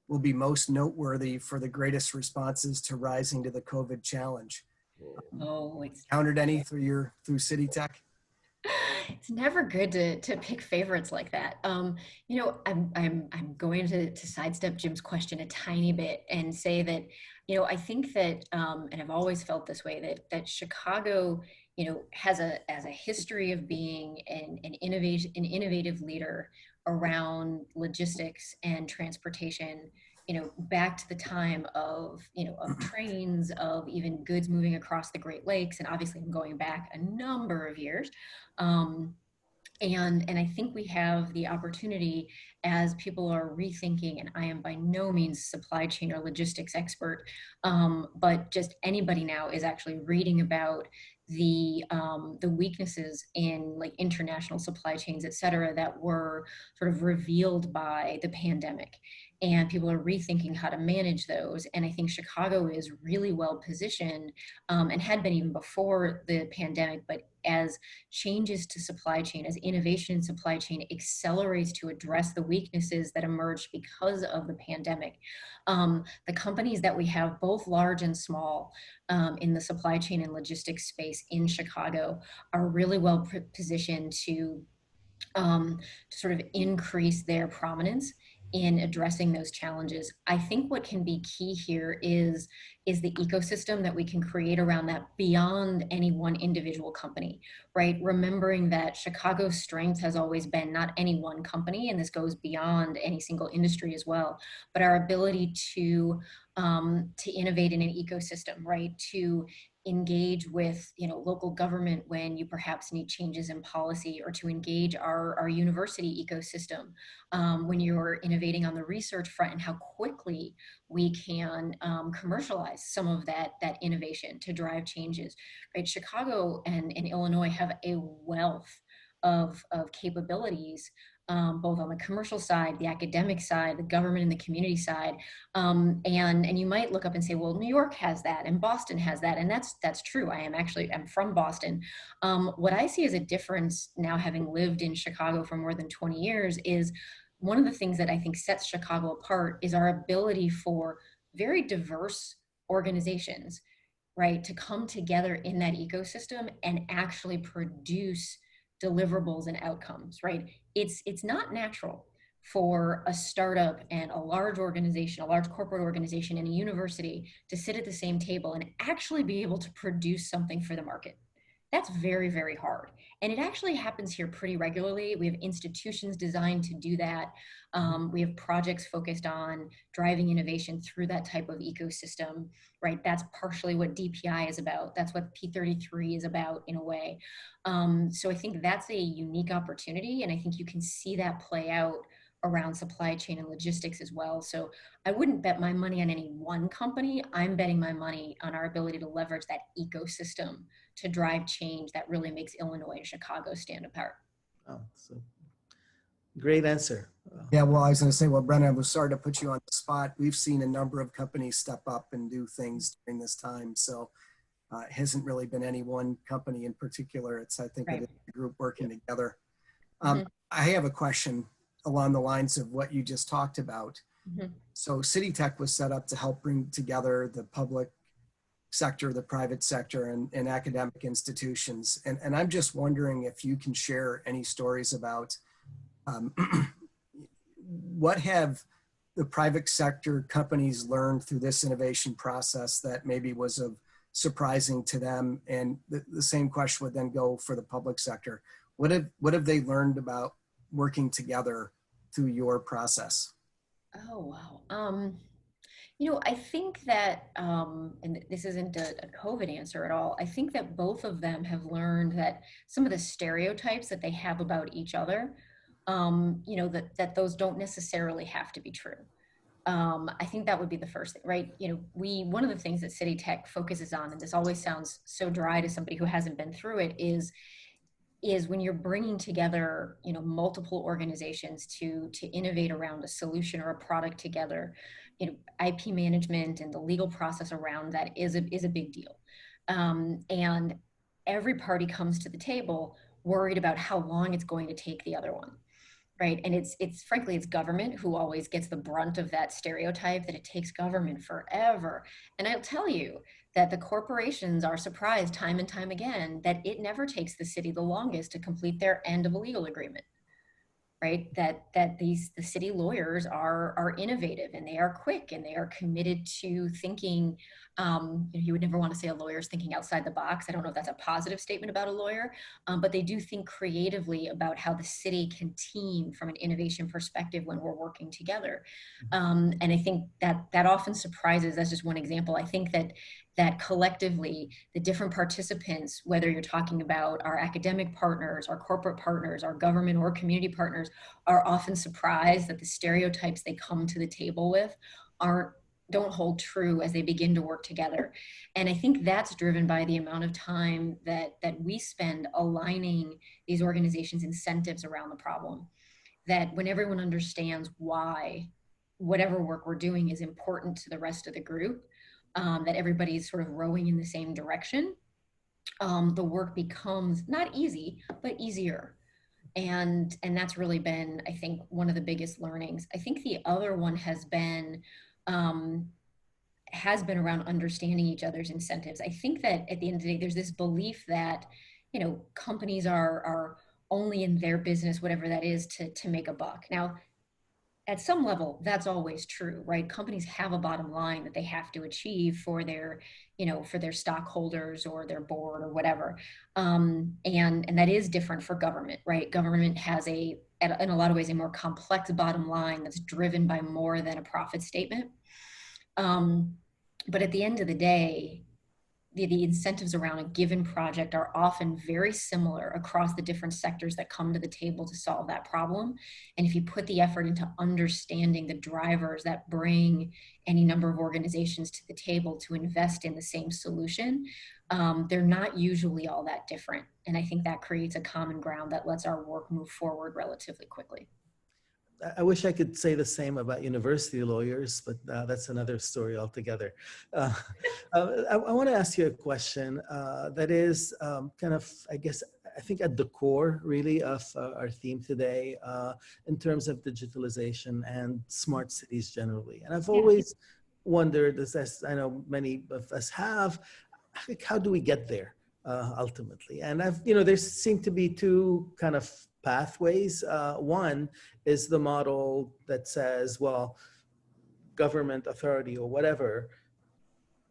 will be most noteworthy for the greatest responses to rising to the COVID challenge? Encountered any through CityTech? It's never good to pick favorites like that. I'm going to sidestep Jim's question a tiny bit and say that, I think that, and I've always felt this way, that Chicago, has a history of being an innovative leader around logistics and transportation. Back to the time of trains, of even goods moving across the Great Lakes. And obviously I'm going back a number of years. And I think we have the opportunity as people are rethinking, and I am by no means supply chain or logistics expert, but just anybody now is actually reading about the weaknesses in like international supply chains, et cetera, that were sort of revealed by the pandemic. And people are rethinking how to manage those. And I think Chicago is really well positioned and had been even before the pandemic, but as changes to supply chain, as innovation in supply chain accelerates to address the weaknesses that emerged because of the pandemic, the companies that we have, both large and small, in the supply chain and logistics space in Chicago, are really well positioned to sort of increase their prominence in addressing those challenges. I think what can be key here is the ecosystem that we can create around that beyond any one individual company, right? Remembering that Chicago's strength has always been not any one company, and this goes beyond any single industry as well, but our ability to innovate in an ecosystem, right? To engage with local government when you perhaps need changes in policy, or to engage our university ecosystem when you're innovating on the research front, and how quickly we can commercialize some of that innovation to drive changes, right? Chicago and Illinois have a wealth of capabilities, both on the commercial side, the academic side, the government and the community side. And you might look up and say, well, New York has that and Boston has that. And that's true. I'm from Boston. What I see as a difference now, having lived in Chicago for more than 20 years, is one of the things that I think sets Chicago apart is our ability for very diverse organizations, right, to come together in that ecosystem and actually produce deliverables and outcomes, right? It's not natural for a startup and a large organization, a large corporate organization and a university to sit at the same table and actually be able to produce something for the market. That's very, very hard. And it actually happens here pretty regularly. We have institutions designed to do that. We have projects focused on driving innovation through that type of ecosystem, right? That's partially what DPI is about. That's what P33 is about, in a way. So I think that's a unique opportunity. And I think you can see that play out around supply chain and logistics as well. So I wouldn't bet my money on any one company. I'm betting my money on our ability to leverage that ecosystem to drive change that really makes Illinois and Chicago stand apart. Oh, so great answer. Yeah, well, I was going to say, well, Brenna, I was sorry to put you on the spot. We've seen a number of companies step up and do things during this time. So it hasn't really been any one company in particular. It's, I think, Right. it is a group working together. Mhm. I have a question along the lines of what you just talked about. So CityTech was set up to help bring together the public sector, the private sector, and academic institutions. And I'm just wondering if you can share any stories about what have the private sector companies learned through this innovation process that maybe was of surprising to them? And the same question would then go for the public sector. What have they learned about working together through your process? Oh, wow. I think that, and this isn't a COVID answer at all, I think that both of them have learned that some of the stereotypes that they have about each other, that those don't necessarily have to be true. I think that would be the first thing, right? One of the things that CityTech focuses on, and this always sounds so dry to somebody who hasn't been through it, is when you're bringing together, multiple organizations to innovate around a solution or a product together, IP management and the legal process around that is a big deal. And every party comes to the table worried about how long it's going to take the other one. Right. And it's frankly, it's government who always gets the brunt of that stereotype that it takes government forever. And I'll tell you that the corporations are surprised time and time again that it never takes the city the longest to complete their end of a legal agreement. Right, that the city lawyers are innovative and they are quick and they are committed to thinking. You would never want to say a lawyer's thinking outside the box. I don't know if that's a positive statement about a lawyer, but they do think creatively about how the city can team from an innovation perspective when we're working together. And I think that often surprises. That's just one example. I think that collectively, the different participants, whether you're talking about our academic partners, our corporate partners, our government or community partners, are often surprised that the stereotypes they come to the table with don't hold true as they begin to work together. And I think that's driven by the amount of time that we spend aligning these organizations' incentives around the problem. That when everyone understands why whatever work we're doing is important to the rest of the group, that everybody's sort of rowing in the same direction, the work becomes not easy, but easier. And that's really been, I think, one of the biggest learnings. I think the other one has been around understanding each other's incentives. I think that at the end of the day, there's this belief that, companies are only in their business, whatever that is, to make a buck. Now, at some level, that's always true, right? Companies have a bottom line that they have to achieve for their, for their stockholders or their board or whatever. And that is different for government, right? Government has in a lot of ways, a more complex bottom line that's driven by more than a profit statement. But at the end of the day, the incentives around a given project are often very similar across the different sectors that come to the table to solve that problem. And if you put the effort into understanding the drivers that bring any number of organizations to the table to invest in the same solution, they're not usually all that different. And I think that creates a common ground that lets our work move forward relatively quickly. I wish I could say the same about university lawyers, but that's another story altogether. I want to ask you a question that is kind of, I think at the core really of our theme today in terms of digitalization and smart cities generally. And I've always wondered, as I know many of us have, how do we get there ultimately? And there seem to be two kind of pathways. One is the model that says, well, government authority or whatever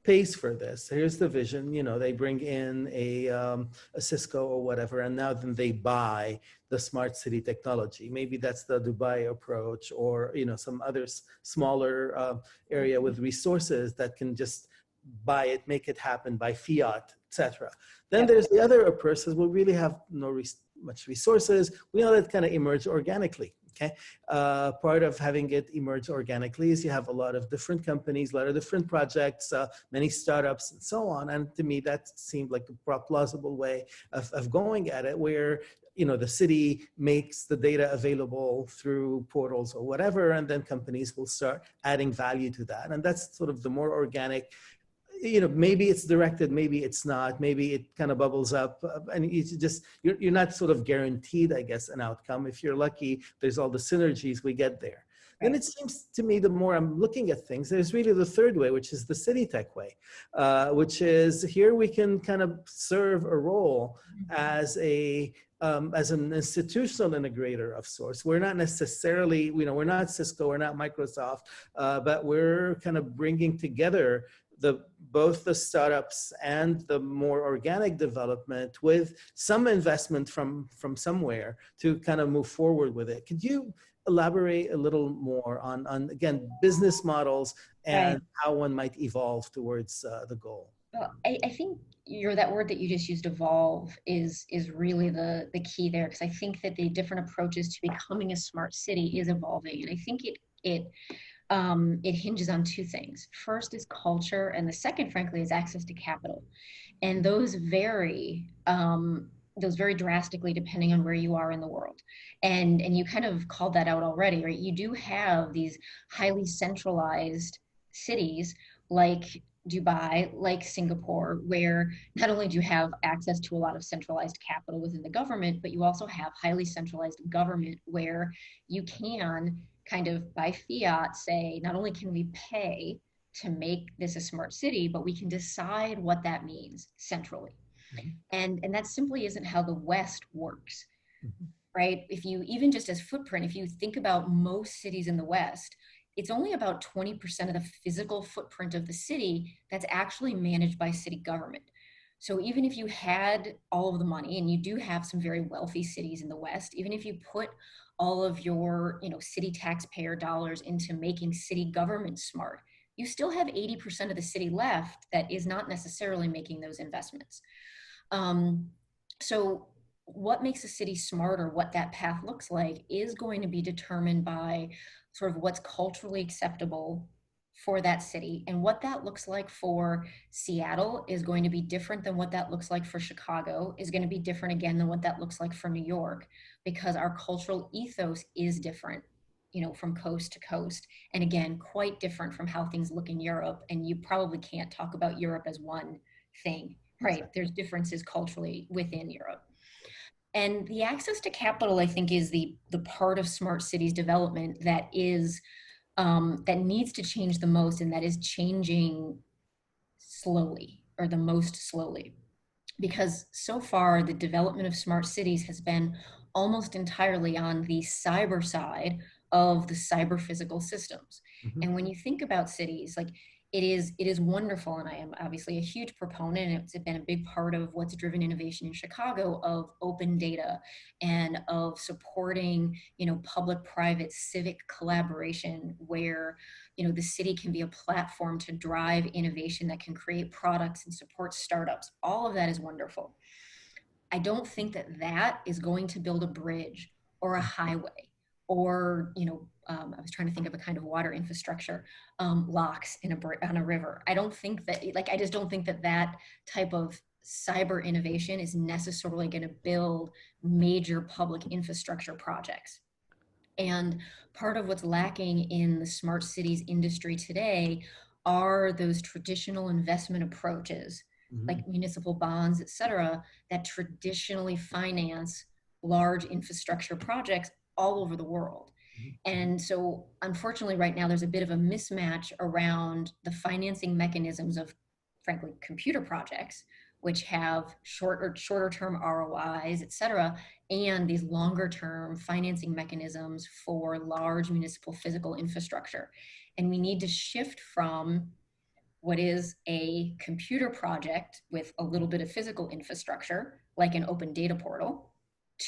pays for this. Here's the vision. They bring in a Cisco or whatever, and now then they buy the smart city technology. Maybe that's the Dubai approach, or some other smaller area with resources that can just buy it, make it happen by fiat, etc. Then there's the other approach says we really have much resources. We know that kind of emerge organically. Okay, part of having it emerge organically is you have a lot of different companies, a lot of different projects, many startups, and so on. And to me, that seemed like a plausible way of going at it, where the city makes the data available through portals or whatever, and then companies will start adding value to that. And that's sort of the more organic. Maybe it's directed, maybe it's not, maybe it kind of bubbles up, and you're not sort of guaranteed, I guess, an outcome. If you're lucky, there's all the synergies we get there. Then it seems to me, the more I'm looking at things, there's really the third way, which is the CityTech way, which is here we can kind of serve a role as an institutional integrator of sorts. We're not necessarily, we're not Cisco, we're not Microsoft, but we're kind of bringing together both the startups and the more organic development with some investment from somewhere to kind of move forward with it. Could you elaborate a little more on again, business models and how one might evolve towards the goal? Well, I think that word that you just used, evolve, is really the key there, because I think that the different approaches to becoming a smart city is evolving. And I think it hinges on two things. First is culture, and the second, frankly, is access to capital. And those vary drastically depending on where you are in the world. And you kind of called that out already, right? You do have these highly centralized cities like Dubai, like Singapore, where not only do you have access to a lot of centralized capital within the government, but you also have highly centralized government where you can kind of by fiat say, not only can we pay to make this a smart city, but we can decide what that means centrally. And that simply isn't how the West works, right? If you, even just as footprint, if you think about most cities in the West, it's only about 20% of the physical footprint of the city that's actually managed by city government. So even if you had all of the money, and you do have some very wealthy cities in the West, even if you put all of your city taxpayer dollars into making city government smart, you still have 80% of the city left that is not necessarily making those investments. So what makes a city smarter, what that path looks like, is going to be determined by sort of what's culturally acceptable for that city. And what that looks like for Seattle is going to be different than what that looks like for Chicago, is going to be different again than what that looks like for New York, because our cultural ethos is different, from coast to coast. And again, quite different from how things look in Europe. And you probably can't talk about Europe as one thing, right? Exactly. There's differences culturally within Europe. And the access to capital, I think, is the part of smart cities development that is that needs to change the most, and that is changing slowly, or the most slowly. Because so far, the development of smart cities has been almost entirely on the cyber side of the cyber physical systems. Mhm. And when you think about cities, like it is wonderful, and I am obviously a huge proponent, and it's been a big part of what's driven innovation in Chicago, of open data and of supporting, public-private civic collaboration, where, the city can be a platform to drive innovation that can create products and support startups. All of that is wonderful. I don't think that that is going to build a bridge or a highway, or, I was trying to think of a kind of water infrastructure, locks on a river. I don't think that, I just don't think that that type of cyber innovation is necessarily going to build major public infrastructure projects. And part of what's lacking in the smart cities industry today are those traditional investment approaches, like municipal bonds, et cetera, that traditionally finance large infrastructure projects all over the world. And so, unfortunately, right now, there's a bit of a mismatch around the financing mechanisms of, frankly, computer projects, which have shorter term ROIs, et cetera, and these longer term financing mechanisms for large municipal physical infrastructure. And we need to shift from what is a computer project with a little bit of physical infrastructure, like an open data portal,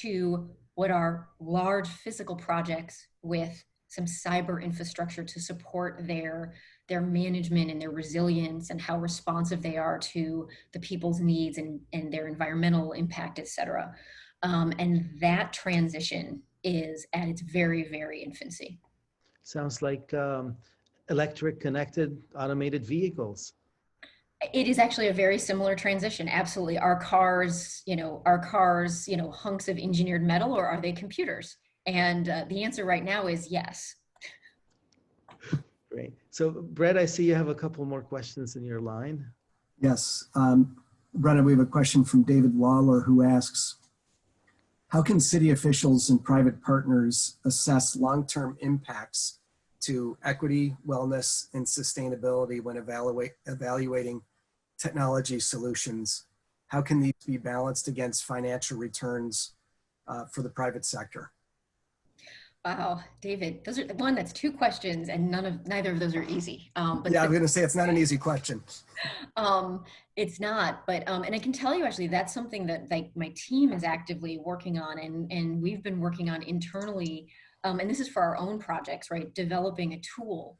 to what are large physical projects with some cyber infrastructure to support their management and their resilience, and how responsive they are to the people's needs and their environmental impact, et cetera. And that transition is at its very, very infancy. Sounds like electric connected automated vehicles. It is actually a very similar transition. Absolutely. Are cars, hunks of engineered metal, or are they computers? And the answer right now is yes. Great. So Brett, I see you have a couple more questions in your line. Yes. Brenna, we have a question from David Lawler, who asks, how can city officials and private partners assess long-term impacts to equity, wellness, and sustainability when evaluating technology solutions? How can these be balanced against financial returns for the private sector? Wow, David, that's two questions, and neither of those are easy. But yeah, I'm going to say it's not an easy question. It's not, but and I can tell you, actually, that's something that my team is actively working on, and we've been working on internally, and this is for our own projects, right? Developing a tool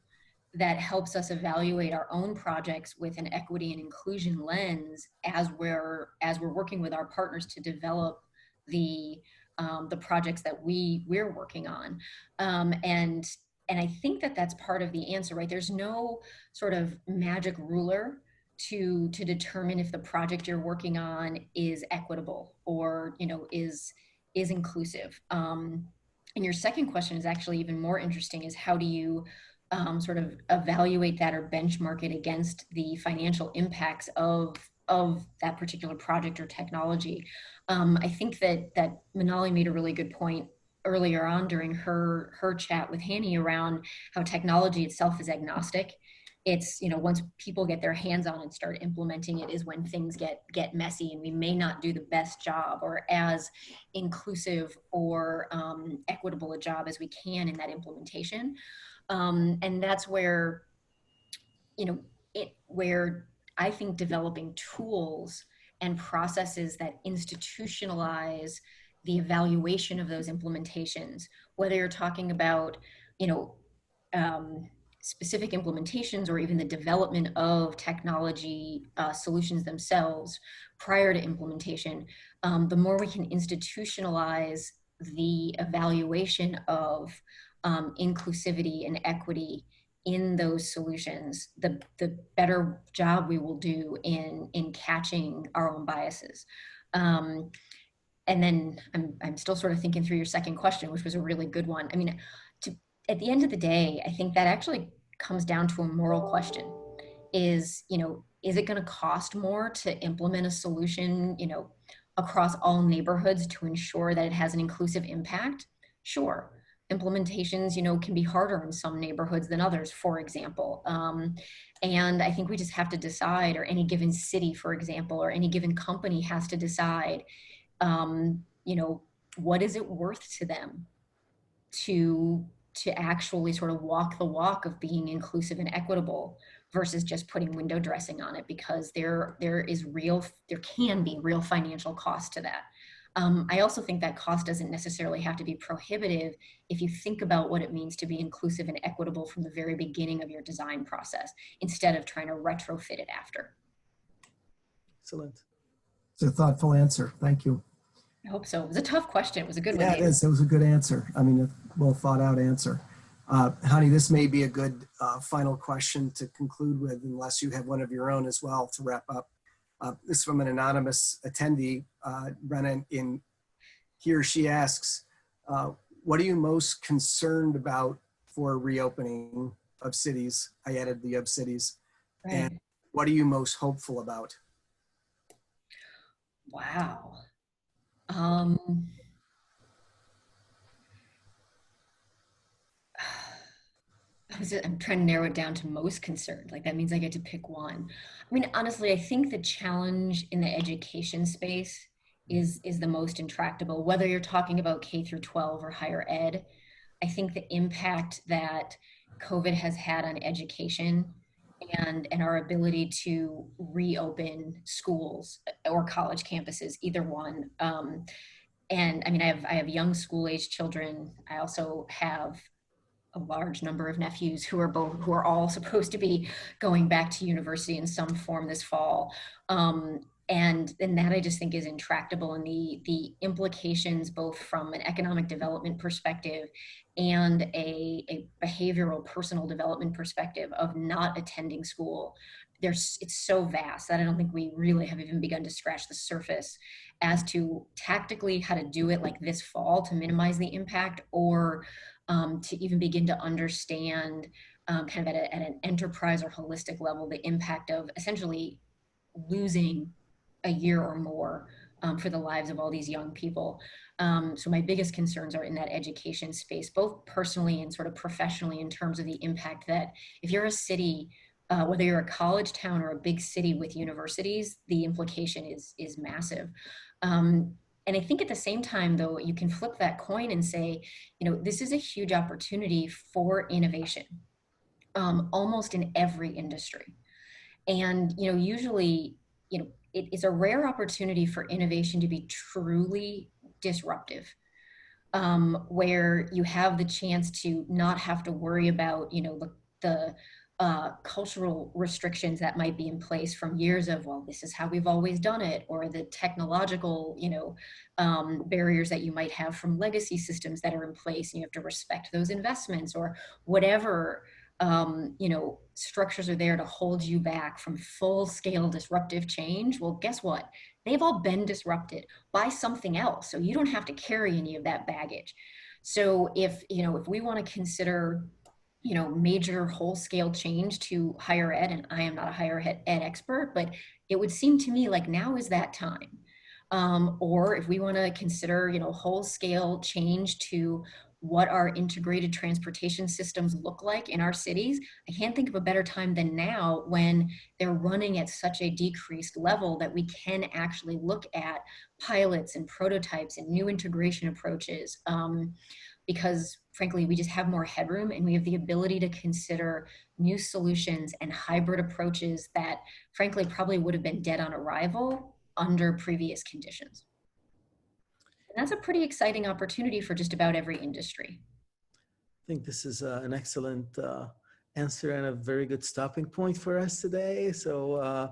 that helps us evaluate our own projects with an equity and inclusion lens as we're working with our partners to develop the projects that we're working on, and I think that that's part of the answer, right? There's no sort of magic ruler to determine if the project you're working on is equitable or is inclusive. And your second question is actually even more interesting: is how do you sort of evaluate that or benchmark it against the financial impacts of that particular project or technology? I think that Manali made a really good point earlier on during her chat with Hanny around how technology itself is agnostic. It's, once people get their hands on and start implementing it is when things get messy, and we may not do the best job or as inclusive or equitable a job as we can in that implementation. And that's where, where I think developing tools and processes that institutionalize the evaluation of those implementations, whether you're talking about, specific implementations or even the development of technology solutions themselves prior to implementation, the more we can institutionalize the evaluation of inclusivity and equity in those solutions, the better job we will do in catching our own biases. And then I'm still sort of thinking through your second question, which was a really good one. I mean, at the end of the day, I think that actually comes down to a moral question. Is it going to cost more to implement a solution, across all neighborhoods to ensure that it has an inclusive impact? Sure. Implementations, can be harder in some neighborhoods than others, for example. And I think we just have to decide, or any given city, for example, or any given company has to decide, what is it worth to them to to actually sort of walk the walk of being inclusive and equitable versus just putting window dressing on it, because there can be real financial cost to that. I also think that cost doesn't necessarily have to be prohibitive if you think about what it means to be inclusive and equitable from the very beginning of your design process, instead of trying to retrofit it after. Excellent. It's a thoughtful answer. Thank you. I hope so. It was a tough question. It was a good one. Yeah, it is. It was a good answer. I mean, a well thought out answer. Honey, this may be a good final question to conclude with, unless you have one of your own as well to wrap up. This is from an anonymous attendee, Brenna. He or she asks, what are you most concerned about for reopening of cities? I added the of cities. Right. And what are you most hopeful about? Wow. I'm trying to narrow it down to most concerned. Like, that means I get to pick one. I mean, honestly, I think the challenge in the education space is the most intractable, whether you're talking about K through 12 or higher ed. I think the impact that COVID has had on education and our ability to reopen schools or college campuses, either one. And I mean, I have young school age children. I also have a large number of nephews who are all supposed to be going back to university in some form this fall. And that I just think is intractable, and the implications both from an economic development perspective and a behavioral personal development perspective of not attending school. It's so vast that I don't think we really have even begun to scratch the surface as to tactically how to do it like this fall to minimize the impact, or to even begin to understand kind of at an enterprise or holistic level the impact of essentially losing a year or more for the lives of all these young people. So my biggest concerns are in that education space, both personally and sort of professionally, in terms of the impact that if you're a city, whether you're a college town or a big city with universities, the implication is massive. And I think at the same time, though, you can flip that coin and say, you know, this is a huge opportunity for innovation, almost in every industry. And, you know, usually, you know, it's a rare opportunity for innovation to be truly disruptive, where you have the chance to not have to worry about, you know, the cultural restrictions that might be in place from years of, well, this is how we've always done it, or the technological, you know, barriers that you might have from legacy systems that are in place, and you have to respect those investments, or whatever, you know, structures are there to hold you back from full-scale disruptive change. Well, guess what? They've all been disrupted by something else, so you don't have to carry any of that baggage. So if, you know, if we want to consider, you know, major whole-scale change to higher ed, and I am not a higher ed expert, but it would seem to me like now is that time. Or if we want to consider, you know, whole-scale change to what our integrated transportation systems look like in our cities, I can't think of a better time than now, when they're running at such a decreased level that we can actually look at pilots and prototypes and new integration approaches. Because frankly, we just have more headroom, and we have the ability to consider new solutions and hybrid approaches that frankly probably would have been dead on arrival under previous conditions. And that's a pretty exciting opportunity for just about every industry. I think this is an excellent answer and a very good stopping point for us today. So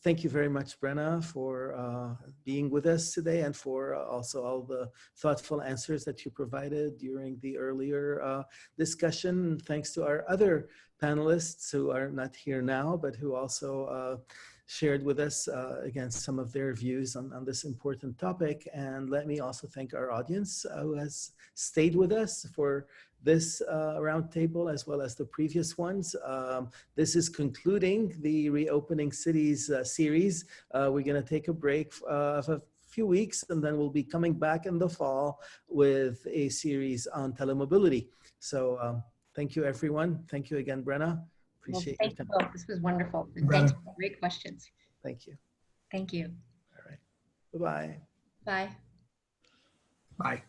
thank you very much, Brenna, for being with us today, and for also all the thoughtful answers that you provided during the earlier discussion. Thanks to our other panelists who are not here now, but who also shared with us, again, some of their views on this important topic. And let me also thank our audience who has stayed with us for this roundtable as well as the previous ones. This is concluding the Reopening Cities series. We're going to take a break of a few weeks, and then we'll be coming back in the fall with a series on telemobility. So thank you, everyone. Thank you again, Brenna. Appreciate your time. Thank you both. This was wonderful. Thanks for great questions. Thank you. Thank you. All right. Bye-bye. Bye. Bye.